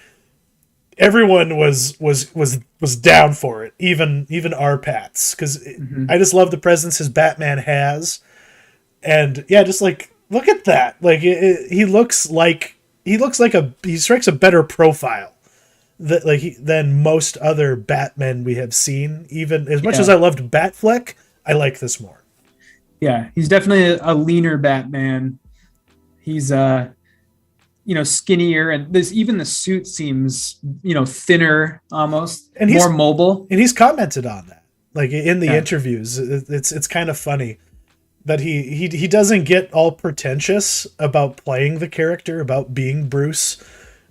everyone was down for it, even our Pats, because I just love the presence his Batman has. And just look at that. He strikes a better profile than most other Batmen we have seen. Even as much as I loved Batfleck, I like this more. Yeah, he's definitely a leaner Batman. He's skinnier, and even the suit seems thinner almost, and more mobile. And he's commented on that, in the interviews. It's kind of funny. But he doesn't get all pretentious about playing the character, about being Bruce,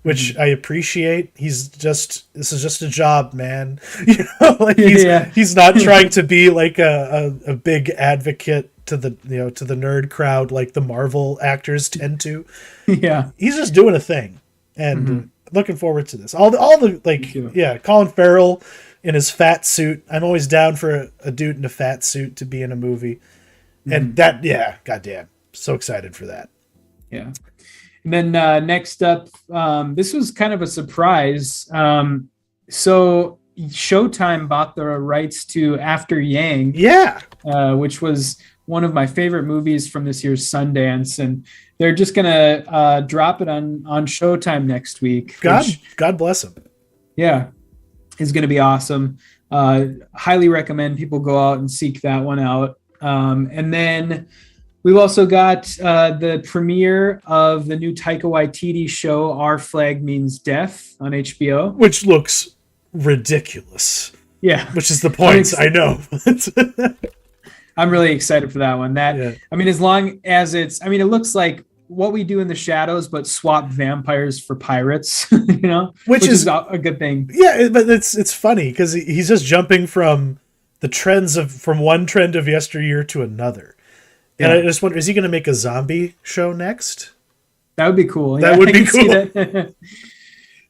which I appreciate. This is just a job, man. He's not trying to be a big advocate to the nerd crowd like the Marvel actors tend to. Yeah, he's just doing a thing, and looking forward to this. All the Colin Farrell in his fat suit. I'm always down for a dude in a fat suit to be in a movie. And goddamn, so excited for that. Yeah. And then next up, this was kind of a surprise. So Showtime bought the rights to After Yang. Yeah. Which was one of my favorite movies from this year's Sundance. And they're just going to drop it on Showtime next week. God bless him. Yeah. It's going to be awesome. Highly recommend people go out and seek that one out. And then we've also got the premiere of the new Taika Waititi show, Our Flag Means Death, on HBO. Which looks ridiculous. Yeah. Which is the point, I know. I'm really excited for that one. Yeah. I mean, as long as it looks like What We Do in the Shadows, but swap vampires for pirates, which is a good thing. Yeah, but it's funny because he's just jumping from the from one trend of yesteryear to another. And I just wonder, is he going to make a zombie show next? That would be cool. That would be cool.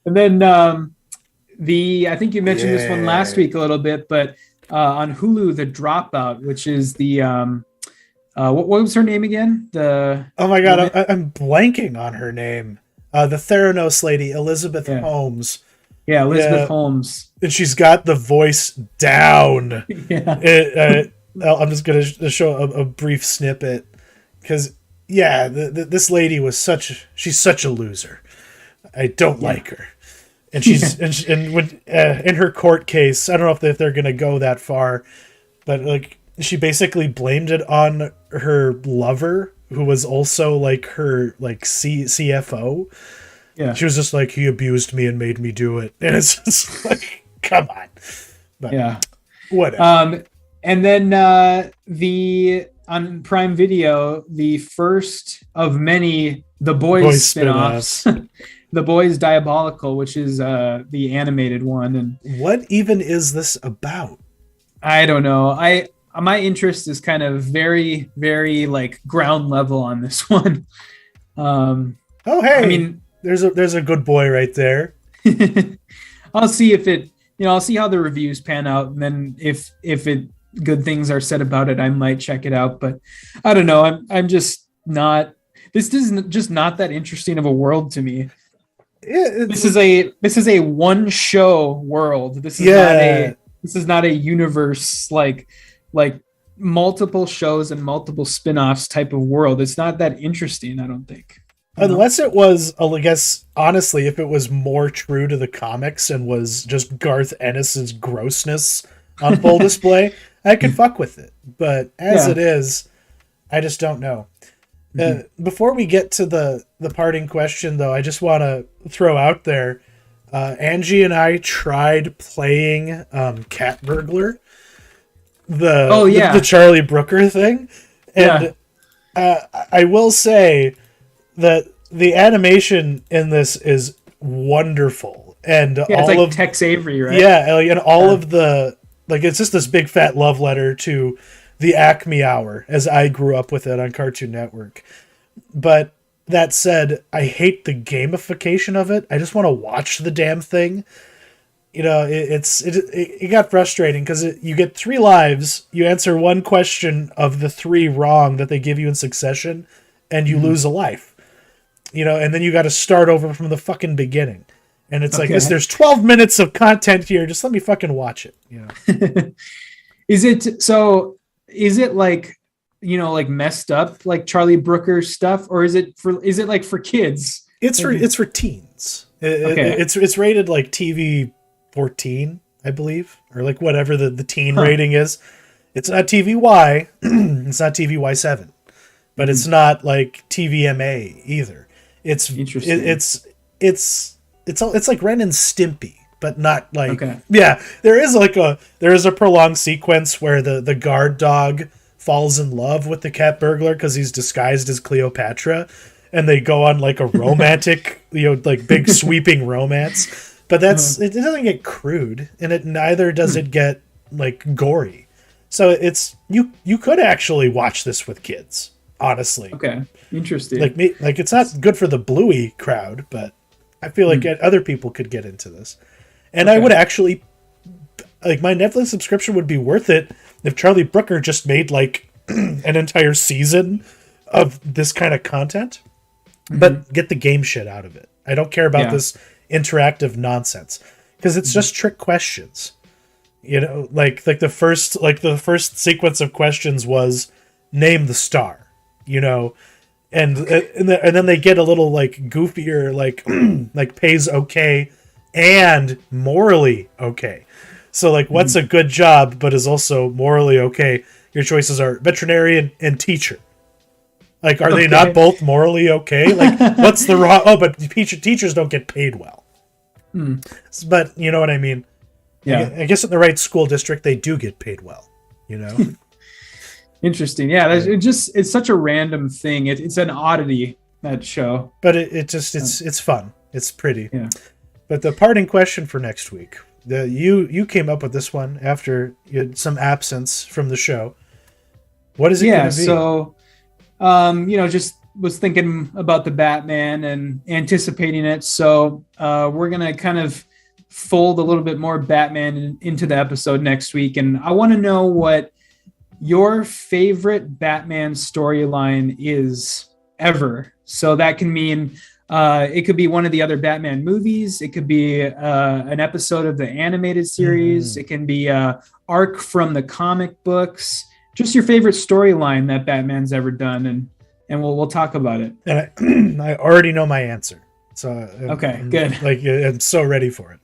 And then I think you mentioned this one last week a little bit, but on Hulu, The Dropout, which is the what was her name again? Oh my god, I'm blanking on her name. The Theranos lady, Elizabeth Holmes. Yeah, Elizabeth Holmes. And she's got the voice down. Yeah. I'm just going to show a brief snippet because, this lady she's such a loser. I don't like her. And she's in her court case, I don't know if they're going to go that far, but like she basically blamed it on her lover, who was also like her CFO. Yeah. She was just like, he abused me and made me do it. And it's just like, come on. But whatever. And then on Prime Video, the first of many The Boys spin-offs. The Boys Diabolical, which is the animated one. And what even is this about? I don't know. My interest is kind of very, very like ground level on this one. Hey, I mean, there's a good boy right there. I'll see if it, I'll see how the reviews pan out, and then if good things are said about it, I might check it out. But I don't know. I'm just not. This is just not that interesting of a world to me. Yeah, this is a one show world. This is not a universe like multiple shows and multiple spin-offs type of world. It's not that interesting, I don't think. Unless it was, I guess, honestly, if it was more true to the comics and was just Garth Ennis's grossness on full display, I could fuck with it. But as it is, I just don't know. Before we get to the parting question, though, I just want to throw out there, Angie and I tried playing Cat Burglar, the Charlie Brooker thing, and I will say that the animation in this is wonderful, and it's like Tex Avery, right? Yeah, and all of the it's just this big fat love letter to the Acme Hour, as I grew up with it on Cartoon Network. But that said, I hate the gamification of it. I just want to watch the damn thing. It got frustrating because you get 3 lives, you answer one question of the 3 wrong that they give you in succession, and you lose a life. And then you got to start over from the fucking beginning. And it's like this. There's 12 minutes of content here. Just let me fucking watch it. Is it like, like messed up like Charlie Brooker stuff, or is it for kids? It's for teens. It's rated like TV 14, I believe, or like whatever the teen rating is. It's not TVY. It's not TVY7, but it's not like TVMA either. It's interesting. It's like Ren and Stimpy, but not like there is a prolonged sequence where the guard dog falls in love with the cat burglar because he's disguised as Cleopatra, and they go on like a romantic like big sweeping romance, but it doesn't get crude, and it neither does it get like gory, so it's you could actually watch this with kids, honestly. Interesting. Like it's not good for the Bluey crowd, but I feel like other people could get into this. And I would actually, like, my Netflix subscription would be worth it if Charlie Brooker just made, like, an entire season of this kind of content. But get the game shit out of it. I don't care about this interactive nonsense. Because it's just trick questions. Like the first sequence of questions was, name the star. And then they get a little like goofier, like like pays okay and morally okay. So like, what's a good job but is also morally okay? Your choices are veterinarian and teacher. Like, are they not both morally okay? Like, what's the wrong? Oh, but teachers don't get paid well. But you know what I mean? Yeah. I guess in the right school district they do get paid well. Interesting. Yeah, it's such a random thing. It's an oddity, that show. But it's fun. It's pretty. Yeah. But the parting question for next week. You came up with this one after you had some absence from the show. What is it going to be? So just was thinking about the Batman and anticipating it. So we're going to kind of fold a little bit more Batman into the episode next week. And I want to know what your favorite Batman storyline is ever. So that can mean it could be one of the other Batman movies. It could be an episode of the animated series. It can be an arc from the comic books. Just your favorite storyline that Batman's ever done, and we'll talk about it. And I already know my answer. So okay, good. Like I'm so ready for it.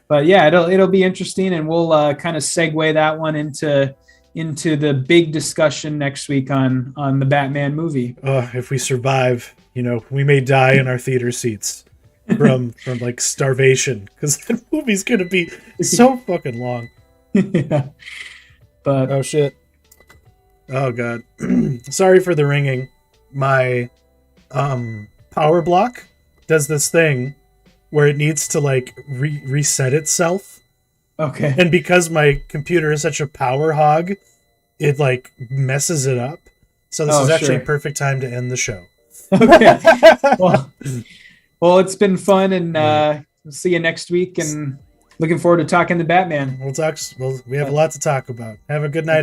But yeah, it'll be interesting, and we'll kind of segue that one into the big discussion next week on the Batman movie. If we survive, we may die in our theater seats from like starvation, because the movie's gonna be so fucking long. Yeah. But oh shit. Oh god. Sorry for the ringing. My power block does this thing where it needs to like reset itself. Okay. And because my computer is such a power hog, it like messes it up. So this is actually a perfect time to end the show. Okay. Well, it's been fun, and we'll see you next week, and looking forward to talking to Batman. We have a lot to talk about. Have a good night, everyone.